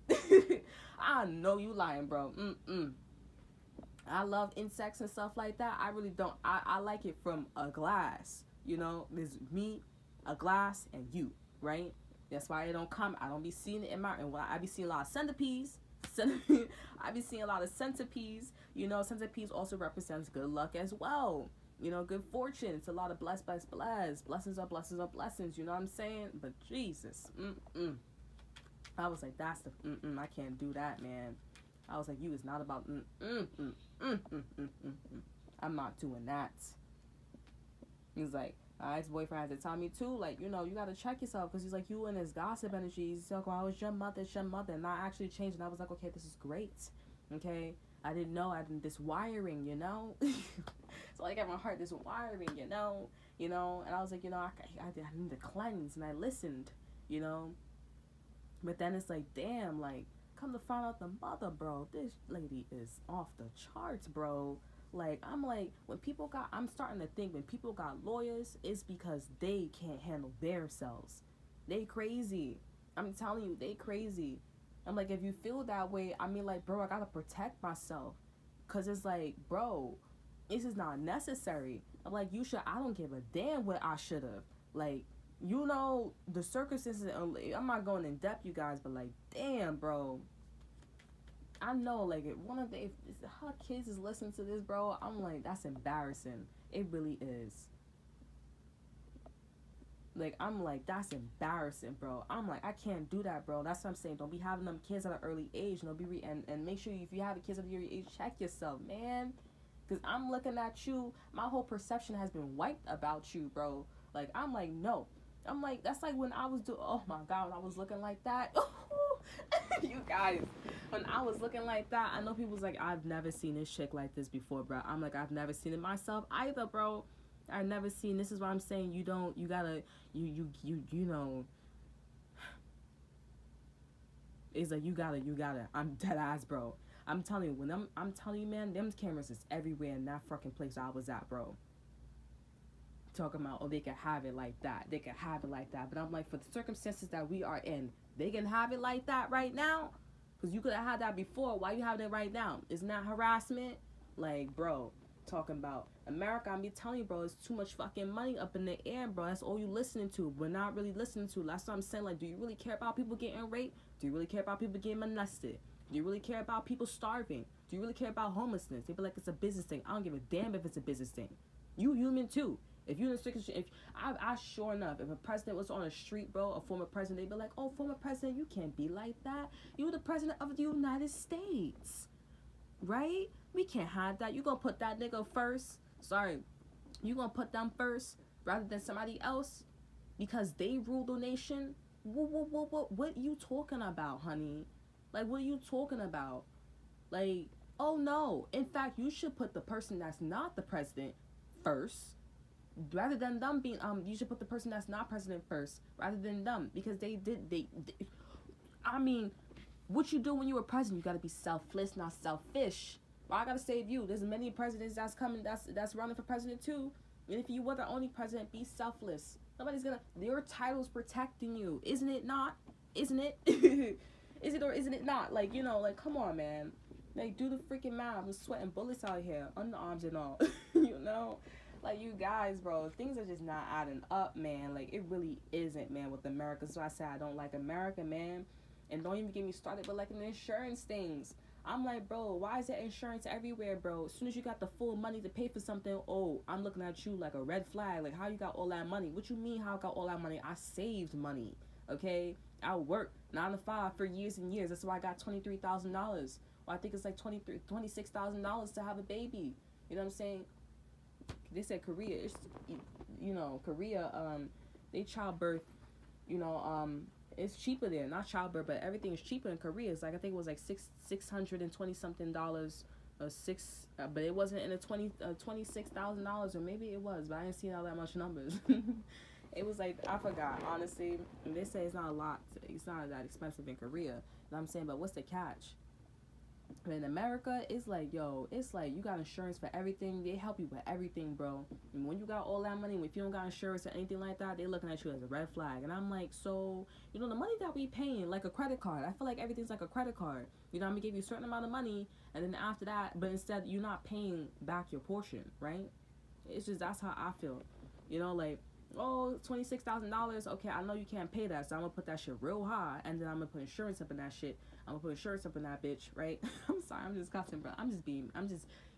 I know you lying, bro. I love insects and stuff like that. I really don't. I like it from a glass. You know, there's me, a glass, and you, right? That's why I don't be seeing it in my, and I be seeing a lot of centipedes. I be seeing a lot of centipedes. You know, centipedes also represents good luck as well. You know, good fortune. It's a lot of blessings are blessings. You know what I'm saying? But Jesus, I was like, that's the, I can't do that, man. I was like, you is not about, I'm not doing that. He's like, my ex-boyfriend had to tell me too, like, you know, you gotta check yourself, because he's like, you in his gossip energy. He's like, well, I was your mother, and I actually changed. And I was like, okay, this is great. Okay, I didn't know. I didn't, this wiring, you know. So like, at my heart, this wiring, you know. And I was like, you know, I need to cleanse, and I listened, you know. But then it's like, damn, like, come to find out, the mother, bro, this lady is off the charts, bro. Like, I'm like, I'm starting to think when people got lawyers, it's because they can't handle themselves. They crazy. I'm telling you, they crazy. I'm like, if you feel that way, I mean, like, bro, I gotta protect myself. Because it's like, bro, this is not necessary. I'm like, I don't give a damn what I should have. Like, you know, the circumstances, I'm not going in depth, you guys, but like, damn, bro. I know, like, if her kids is listening to this, bro, I'm like, that's embarrassing. It really is. Like, I'm like, that's embarrassing, bro. I'm like, I can't do that, bro. That's what I'm saying. Don't be having them kids at an early age. You know, and make sure if you have kids at an early age, check yourself, man. Because I'm looking at you. My whole perception has been wiped about you, bro. Like, I'm like, no. I'm like, that's like when I was oh my God, when I was looking like that. You guys, when I was looking like that, I know people was like, I've never seen this chick like this before, bro. I'm like, I've never seen it myself either, bro. I've never seen, this is why I'm saying you know, it's like, you gotta, I'm dead ass, bro. I'm telling you, I'm telling you, man, them cameras is everywhere in that fucking place I was at, bro. Talking about, oh, they can have it like that. They can have it like that. But I'm like, for the circumstances that we are in, they can have it like that right now? Because you could have had that before. Why you having it right now? Isn't that harassment? Like, bro, talking about America, I'm be telling you, bro, it's too much fucking money up in the air, bro. That's all you listening to. We're not really listening to. That's what I'm saying. Like, do you really care about people getting raped? Do you really care about people getting molested? Do you really care about people starving? Do you really care about homelessness? They be like, it's a business thing. I don't give a damn if it's a business thing. You human too. If you're in a situation, if I sure enough, if a president was on the street, bro, a former president, they'd be like, oh, former president, you can't be like that. You're the president of the United States, right? We can't have that. You gonna put that nigga first? Sorry, you gonna put them first? rather than somebody else because they rule the nation. What you talking about, honey? Like, what are you talking about? Like, oh no. In fact, you should put the person that's not the president first, rather than them being you should put the person that's not president first rather than them, because they I mean, what you do when you were president, you got to be selfless, not selfish. Well, I got to save you. There's many presidents that's coming, that's running for president too. And if you were the only president, be selfless. Nobody's gonna, your title's protecting you, isn't it not? Isn't it? Is it or isn't it not? Like, you know, like, come on, man. Like, do the freaking math. I'm sweating bullets out here, underarms and all. You know, like, you guys, bro, things are just not adding up, man. Like, it really isn't, man, with America. So I say I don't like America, man. And don't even get me started with, like, the insurance things. I'm like, bro, why is there insurance everywhere, bro? As soon as you got the full money to pay for something, oh, I'm looking at you like a red flag. Like, how you got all that money? What you mean, how I got all that money? I saved money, okay? I worked 9 to 5 for years and years. That's why I got $23,000. Well, I think it's like $26,000 to have a baby. You know what I'm saying? They said Korea, it's, you know, Korea, they childbirth, you know, it's cheaper there. Not childbirth, but everything is cheaper in Korea. It's like, I think it was like $620 something, but it wasn't in a $26,000, or maybe it was, but I didn't see all that much numbers. It was like, I forgot, honestly. And they say it's not a lot, it's not that expensive in Korea. You know what I'm saying? But what's the catch? But in America, it's like, yo, it's like you got insurance for everything. They help you with everything, bro. And when you got all that money, if you don't got insurance or anything like that, they looking at you as a red flag. And I'm like, so, you know, the money that we paying, like a credit card. I feel like everything's like a credit card. You know, I'm gonna give you a certain amount of money, and then after that, but instead you're not paying back your portion, right? It's just, that's how I feel. You know, like, oh, $26,000. Okay, I know you can't pay that, so I'm gonna put that shit real high, and then I'm gonna put insurance up in that shit. I'm gonna put insurance up in that bitch, right? I'm sorry, I'm just cussing, bro. I'm just, you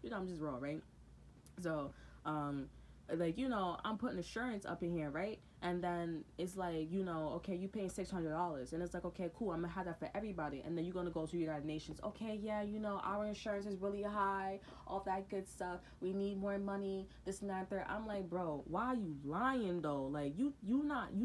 know, I'm just raw, right? So, like, you know, I'm putting insurance up in here, right? And then it's like, you know, okay, you paying $600, and it's like, okay, cool, I'm gonna have that for everybody. And then you're gonna go to United Nations, okay, yeah, you know, our insurance is really high, all that good stuff. We need more money, this and that, third. I'm like, bro, why are you lying though? Like, you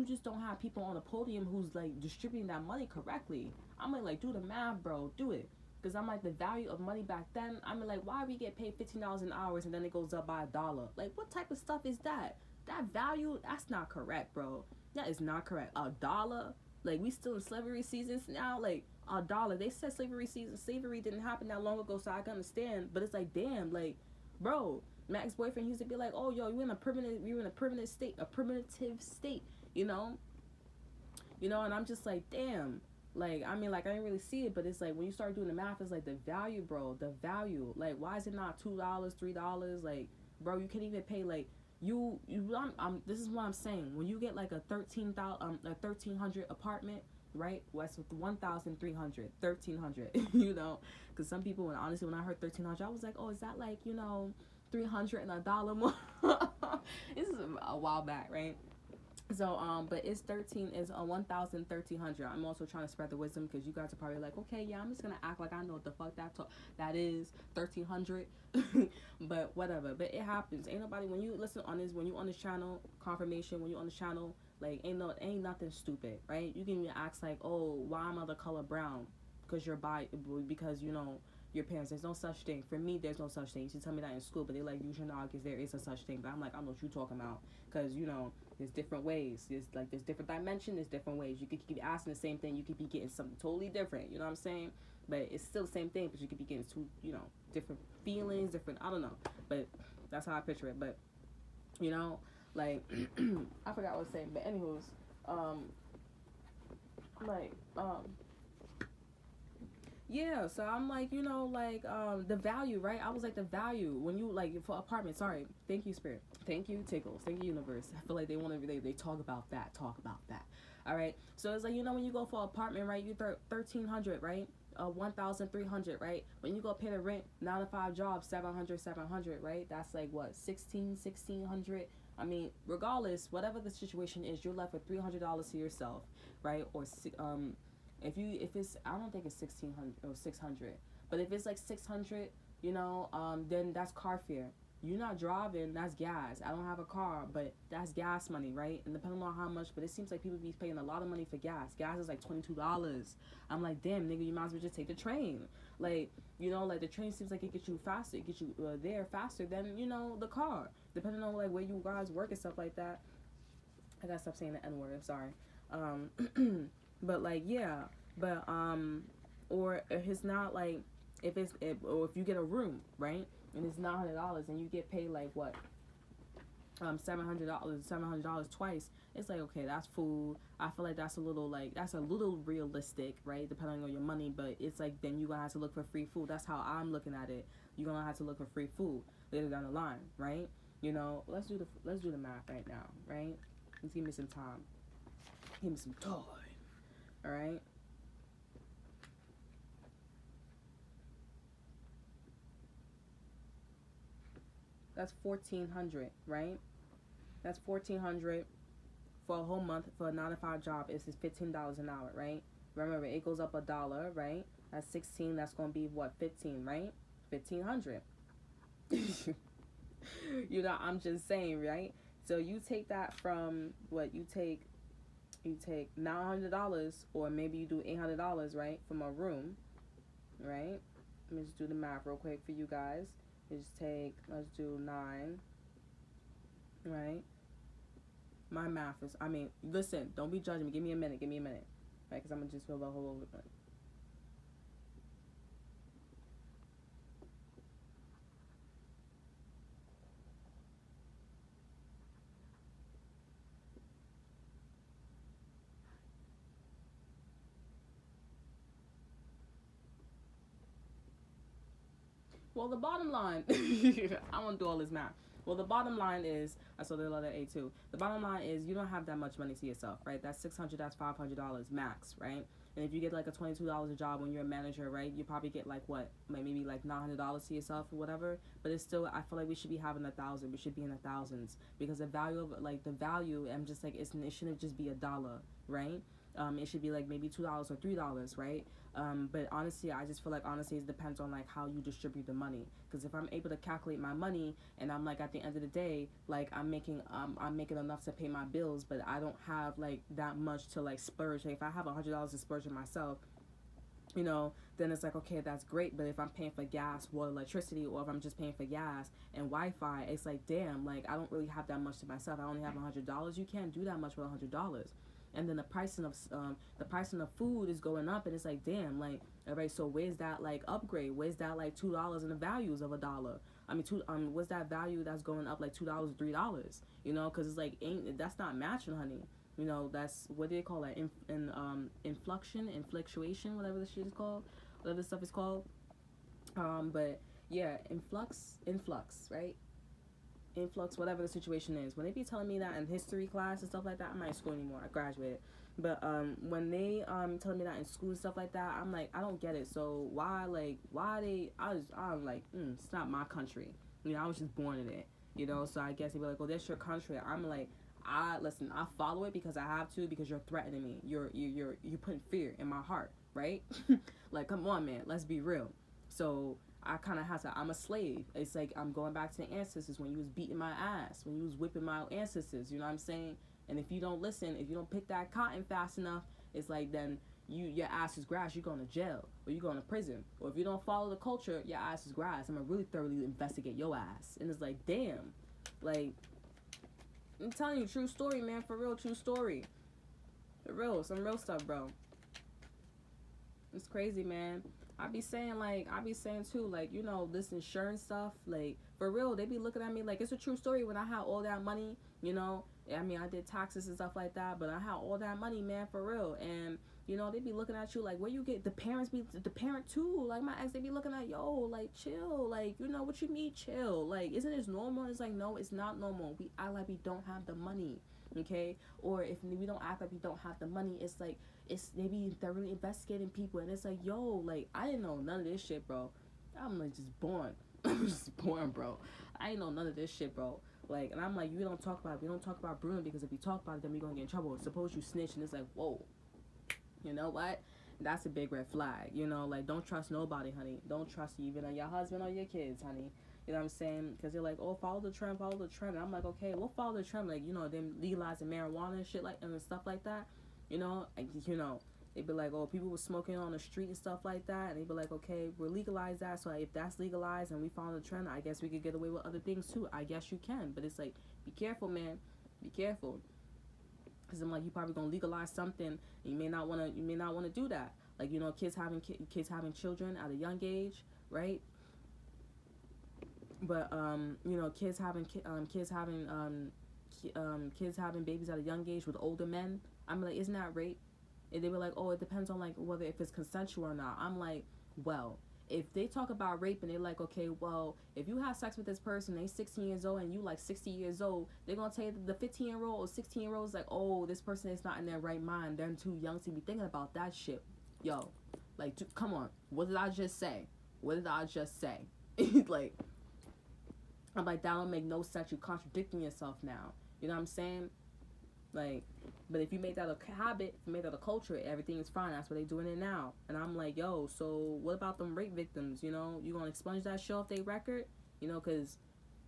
just don't have people on the podium who's like distributing that money correctly. I'm like, do the math, bro, do it. Because I'm like, the value of money back then, I'm like, why we get paid $15 an hour and then it goes up by $1? Like, what type of stuff is that? That value, that's not correct, bro. That is not correct. $1? Like, we still in slavery seasons now? Like, $1. They said slavery didn't happen that long ago, so I can understand. But it's like, damn, like, bro, my ex-boyfriend used to be like, oh, yo, you're in a primitive state, you know? You know, and I'm just like, damn. Like, I mean, like, I didn't really see it, but it's like, when you start doing the math, it's like, the value, bro, the value. Like, why is it not $2, $3? Like, bro, you can't even pay, like, this is what I'm saying. When you get, like, a 1,300 apartment, right? West with 1,300, 1,300, you know? Because some people, honestly, when I heard 1,300, I was like, oh, is that, like, you know, 300 and $1 more? This is a while back, right? So, but it's 1,300. I'm also trying to spread the wisdom, because you guys are probably like, okay, yeah, I'm just gonna act like I know what the fuck that is 1,300. But whatever. But it happens. Ain't nobody, when you listen on this, when you on this channel, confirmation, when you on this channel, like, ain't nothing stupid, right? You can even ask like, oh, why am I the color brown? Because because, you know, your parents. There's no such thing. For me, there's no such thing. You should tell me that in school, but they like, use your knowledge, there is a such thing. But I'm like, I don't know what you talking about, because, you know, there's different ways. There's different dimension. There's different ways. You could keep asking the same thing. You could be getting something totally different. You know what I'm saying? But it's still the same thing, but you could be getting two, you know, different feelings, different, I don't know. But that's how I picture it. But, you know, like, I forgot what I was saying. But anywho's, yeah, so I'm like, you know, like, the value, right? I was like, the value when you, like, for apartment, sorry, thank you, Spirit, thank you, Tickles, thank you, Universe. I feel like they want to, they talk about that, all right? So it's like, you know, when you go for apartment, right, you 1,300, right? 1,300, right? When you go pay the rent, 9 to 5 jobs, 700, right? That's like, what, 1,600? I mean, regardless, whatever the situation is, you're left with $300 to yourself, right? Or, if it's, I don't think it's 1,600 or 600, but if it's like 600, you know, then that's car fare. You're not driving, that's gas. I don't have a car, but that's gas money, right? And depending on how much, but it seems like people be paying a lot of money for gas. Gas is like $22. I'm like, damn, nigga, you might as well just take the train. Like, you know, like the train seems like it gets you faster. It gets you there faster than, you know, the car. Depending on like where you guys work and stuff like that. I gotta stop saying the N word, I'm sorry. But like, yeah. But, or if it's not like, or if you get a room, right? And it's $900 and you get paid like what, $700 twice. It's like, okay, that's food. I feel like that's a little realistic, right? Depending on your money, but it's like then you're gonna have to look for free food. That's how I'm looking at it. You're gonna have to look for free food later down the line, right? You know, let's do the math right now, right? Let's give me some time. Give me some time. All right. That's 1,400, right? That's 1,400 for a whole month for a 9 to 5 job. It's $15 an hour, right? Remember, it goes up $1, right? That's 16. That's gonna be what, 15, right? 1,500. You know, I'm just saying, right? So you take that from what you take $900, or maybe you do $800, right, from a room, right? Let me just do the math real quick for you guys. Let's do 9, right? My math is, listen, don't be judging me. Give me a minute, right? Because I'm going to just feel the whole over. Well, the bottom line, I won't do all this math. Well, the bottom line is, I saw the letter A too. The bottom line is you don't have that much money to yourself, right? That's $600, that's $500 max, right? And if you get like a $22 a job when you're a manager, right, you probably get like what, maybe like $900 to yourself or whatever. But it's still, I feel like we should be having 1,000. We should be in the thousands, because the value, I'm just like, it shouldn't just be $1, right? It should be like maybe $2 or $3, right? But honestly, I just feel like it depends on like how you distribute the money. Because if I'm able to calculate my money and I'm like at the end of the day, like I'm making enough to pay my bills, but I don't have like that much to like splurge. Like if I have $100 to splurge on myself, you know, then it's like, okay, that's great. But if I'm paying for gas, water, electricity, or if I'm just paying for gas and Wi-Fi, it's like, damn, like I don't really have that much to myself. I only have $100. You can't do that much with $100. And then the pricing of food is going up, and it's like, damn, like, all right, so where's that like upgrade? Where's that like $2 in the values of $1? What's that value that's going up like $2, $3? You know, because it's like that's not matching, honey. You know, that's what do they call that? Influctuation, whatever the shit is called, whatever the stuff is called. But yeah, influx, right? Influx, whatever the situation is. When they be telling me that in history class and stuff like that, I'm not in school anymore. I graduated. But when they telling me that in school and stuff like that, I'm like, I don't get it. So why I'm like, it's not my country. You know, I was just born in it. You know, so I guess they be like, oh, that's your country. I'm like, I follow it because I have to, because you're threatening me. You're putting fear in my heart, right? Like, come on, man. Let's be real. So I kind of have to, I'm a slave. It's like I'm going back to the ancestors when you was beating my ass, when you was whipping my ancestors, you know what I'm saying? And if you don't listen, if you don't pick that cotton fast enough, it's like then your ass is grass, you're going to jail, or you're going to prison. Or if you don't follow the culture, your ass is grass. I'm going to really thoroughly investigate your ass. And it's like, damn. Like, I'm telling you, true story, man, for real, true story. For real, some real stuff, bro. It's crazy, man. I be saying too, like, you know, this insurance stuff, like, for real, they be looking at me like it's a true story. When I had all that money, you know, I did taxes and stuff like that, but I had all that money, man, for real. And, you know, they be looking at you like, where you get, the parent too, like my ex, they be looking at, yo, like, chill, like, you know, what you mean chill, like, isn't this normal? It's like, no, it's not normal. We act like we don't have the money, okay? Or if we don't act like we don't have the money, it's like, it's maybe thoroughly investigating people, and it's like, yo, like, I didn't know none of this shit, bro. I'm like just born. I'm just born, bro. I didn't know none of this shit, bro. Like, and I'm like, we don't talk about Bruno, because if we talk about it, then we're gonna get in trouble. Suppose you snitch, and it's like, whoa, you know what? That's a big red flag. You know, like, don't trust nobody, honey. Don't trust you, even on your husband or your kids, honey. You know what I'm saying? Because they're like, oh, follow the trend, follow the trend. And I'm like, okay, we'll follow the trend. Like, you know, them legalizing marijuana and shit like and stuff like that. You know, they'd be like, oh, people were smoking on the street and stuff like that. And they'd be like, okay, we'll legalize that. So if that's legalized and we follow the trend, I guess we could get away with other things too. I guess you can. But it's like, be careful, man. Be careful. Because I'm like, you probably gonna legalize something, and you may not wanna do that. Like, you know, kids having children at a young age, right? But you know, kids having babies at a young age with older men. I'm like, isn't that rape? And they were like, oh, it depends on like whether if it's consensual or not. I'm like, well, if they talk about rape and they're like, okay, well, if you have sex with this person, they 16 years old and you like 60 years old, they're gonna tell you the 15-year-old or 16-year-old is like, oh, this person is not in their right mind. They're too young to be thinking about that shit. Yo, like, dude, come on, what did I just say? Like, I'm like, that don't make no sense. You're contradicting yourself now. You know what I'm saying? Like, but if you make that a habit, if you make that a culture, everything is fine. That's what they're doing it now. And I'm like, yo, so what about them rape victims? You know, you gonna expunge that shit off their record? You know, cause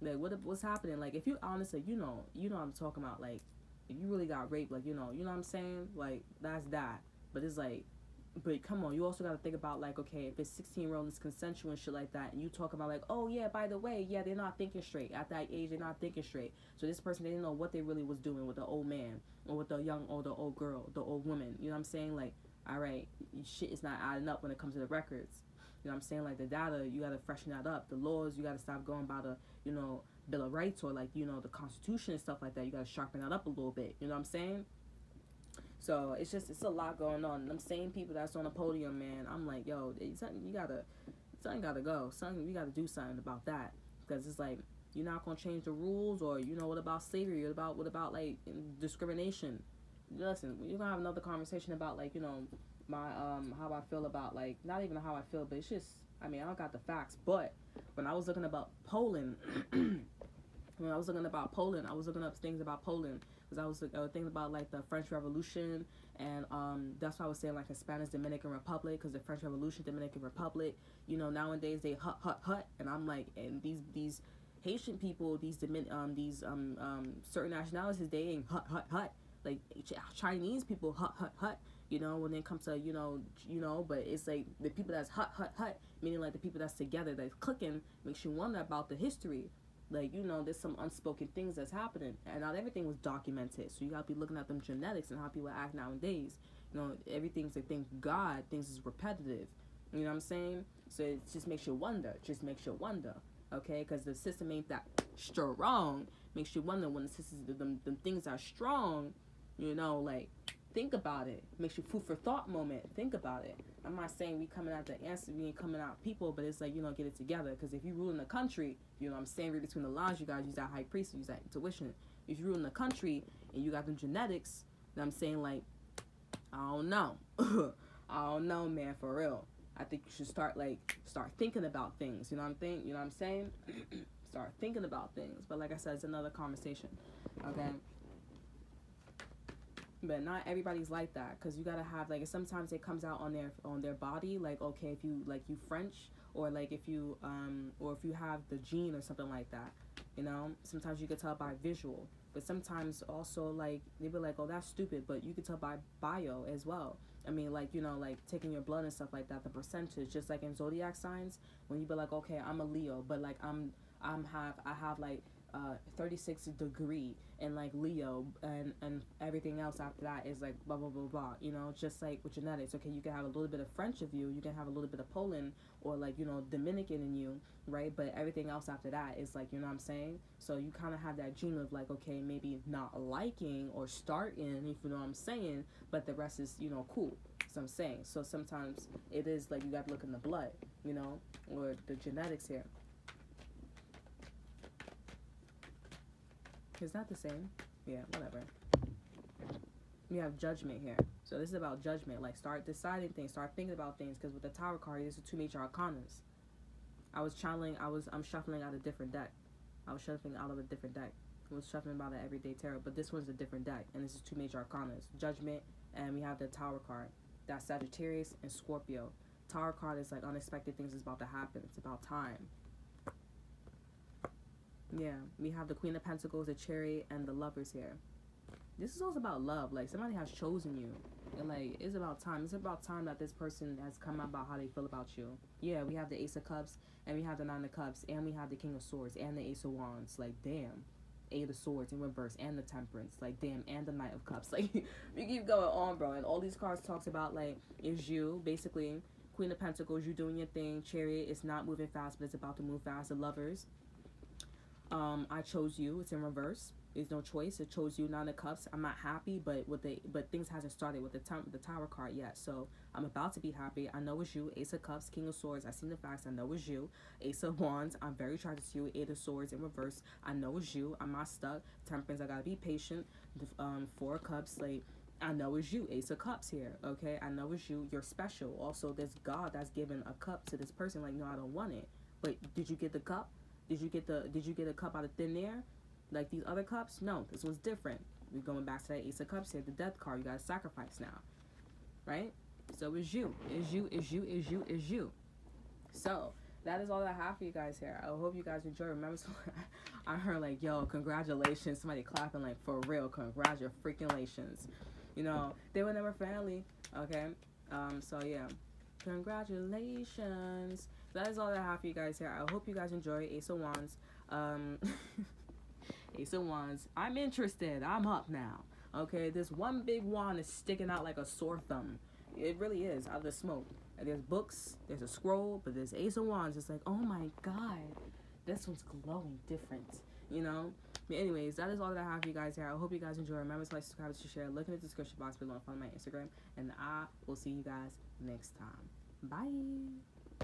like, what's happening? Like, if you honestly, you know what I'm talking about. Like, if you really got raped, like, you know what I'm saying? Like, that's that. But it's like, but come on, you also got to think about like, okay, if it's 16-year-old and it's consensual and shit like that, and you talk about like, oh yeah, by the way, yeah, they're not thinking straight at that age, they're not thinking straight. So this person, they didn't know what they really was doing with the old man or with the young or the old girl, the old woman. You know what I'm saying? Like, all right, shit is not adding up when it comes to the records. You know what I'm saying? Like, the data, you got to freshen that up. The laws, you got to stop going by the, you know, Bill of Rights or like, you know, the Constitution and stuff like that. You got to sharpen that up a little bit. You know what I'm saying? So it's a lot going on. And them same people that's on the podium, man, I'm like, yo, something gotta go. We gotta do something about that. Because it's like, you're not gonna change the rules, or, you know, what about slavery? What about like discrimination? Listen, we're gonna have another conversation about like, you know, my how I feel about like, not even how I feel, but it's just, I mean, I don't got the facts. But when I was looking about Poland, I was looking up things about Poland, because I was thinking about like the French Revolution, and that's why I was saying like the Spanish Dominican Republic, because the French Revolution, Dominican Republic, you know, nowadays they hut, and I'm like, and these Haitian people, these certain nationalities, they ain't hut, like Chinese people hut. You know, when it comes to, you know, but it's like the people that's hut, meaning like the people that's together, that's clicking, makes you wonder about the history. Like, you know, there's some unspoken things that's happening, and not everything was documented. So you gotta be looking at them genetics and how people act nowadays. You know, everything's like, thank God, things is repetitive. You know what I'm saying? So it just makes you wonder. Okay, because the system ain't that strong. Makes you wonder when the system, them things are strong. You know, like, think about it. Makes you food for thought moment. Think about it. I'm not saying we coming out the answer, we ain't coming out people, but it's like, you know, get it together. Because if you rule in the country, you know what I'm saying, read between the lines, you guys use that high priest, use that intuition. If you rule in the country and you got them genetics, then I'm saying, like, I don't know. I don't know, man, for real. I think you should start thinking about things. You know what I'm saying? Start thinking about things. But like I said, it's another conversation. Okay? But not everybody's like that, because you gotta have like, sometimes it comes out on their body, like, okay, if you like, you French, or like if you have the gene or something like that, you know. Sometimes you can tell by visual, but sometimes also like they be like, oh, that's stupid, but you can tell by bio as well. I mean, like, you know, like taking your blood and stuff like that, the percentage, just like in zodiac signs, when you be like, okay, I'm a Leo, but like I have like 36 degree and like Leo, and everything else after that is like blah blah blah blah, you know. Just like with genetics, okay, you can have a little bit of French of you can have a little bit of Poland, or like, you know, Dominican in you, right? But everything else after that is like, you know what I'm saying. So you kind of have that gene of like, okay, maybe not liking or starting, if you know what I'm saying, but the rest is, you know, cool. So I'm saying, so sometimes it is like, you got to look in the blood, you know, or the genetics here. It's not the same. Yeah, whatever. We have judgment here. So this is about judgment. Like, start deciding things. Start thinking about things. Because with the Tower card, these are two major arcanas. I'm shuffling out a different deck. I was shuffling out of a different deck. I was shuffling about an everyday tarot. But this one's a different deck. And this is two major arcanas. Judgment. And we have the Tower card. That's Sagittarius and Scorpio. Tower card is like unexpected things is about to happen. It's about time. Yeah, we have the Queen of Pentacles, the Chariot, and the Lovers here. This is also about love. Like, somebody has chosen you. And, like, it's about time. It's about time that this person has come out about how they feel about you. Yeah, we have the Ace of Cups, and we have the Nine of Cups, and we have the King of Swords, and the Ace of Wands. Like, damn. Eight of Swords in reverse, and the Temperance. Like, damn, and the Knight of Cups. Like, we keep going on, bro. And all these cards talks about, like, is you, basically, Queen of Pentacles, you doing your thing. Chariot, it's not moving fast, but it's about to move fast. The Lovers, I chose you. It's in reverse. There's no choice. It chose you. Nine of Cups. I'm not happy, but things hasn't started with the Tower card yet. So I'm about to be happy. I know it's you. Ace of Cups, King of Swords. I seen the facts. I know it's you. Ace of Wands. I'm very attracted to you. Eight of Swords in reverse. I know it's you. I'm not stuck. Temperance. I gotta be patient. Four of Cups. Like, I know it's you. Ace of Cups here. Okay. I know it's you. You're special. Also, there's God that's given a cup to this person. Like, no, I don't want it. But did you get the cup? Did you get a cup out of thin air? Like these other cups? No, this one's different. We're going back to that Ace of Cups here, the Death card. You gotta sacrifice now. Right? So it's you. It's you, it's you, it's you, it's you. So that is all I have for you guys here. I hope you guys enjoy. Remember, I heard like, yo, congratulations. Somebody clapping like, for real, congratulations. You know, they were never family. Okay? So yeah. Congratulations. That is all I have for you guys here. I hope you guys enjoy Ace of Wands. Ace of Wands. I'm interested. I'm up now. Okay, this one big wand is sticking out like a sore thumb. It really is, out of the smoke. And there's books, there's a scroll, but there's Ace of Wands. It's like, oh my god, this one's glowing different, you know? But anyways, that is all that I have for you guys here. I hope you guys enjoy. Remember to like, subscribe, to share. Look in the description box below and follow my Instagram. And I will see you guys next time. Bye.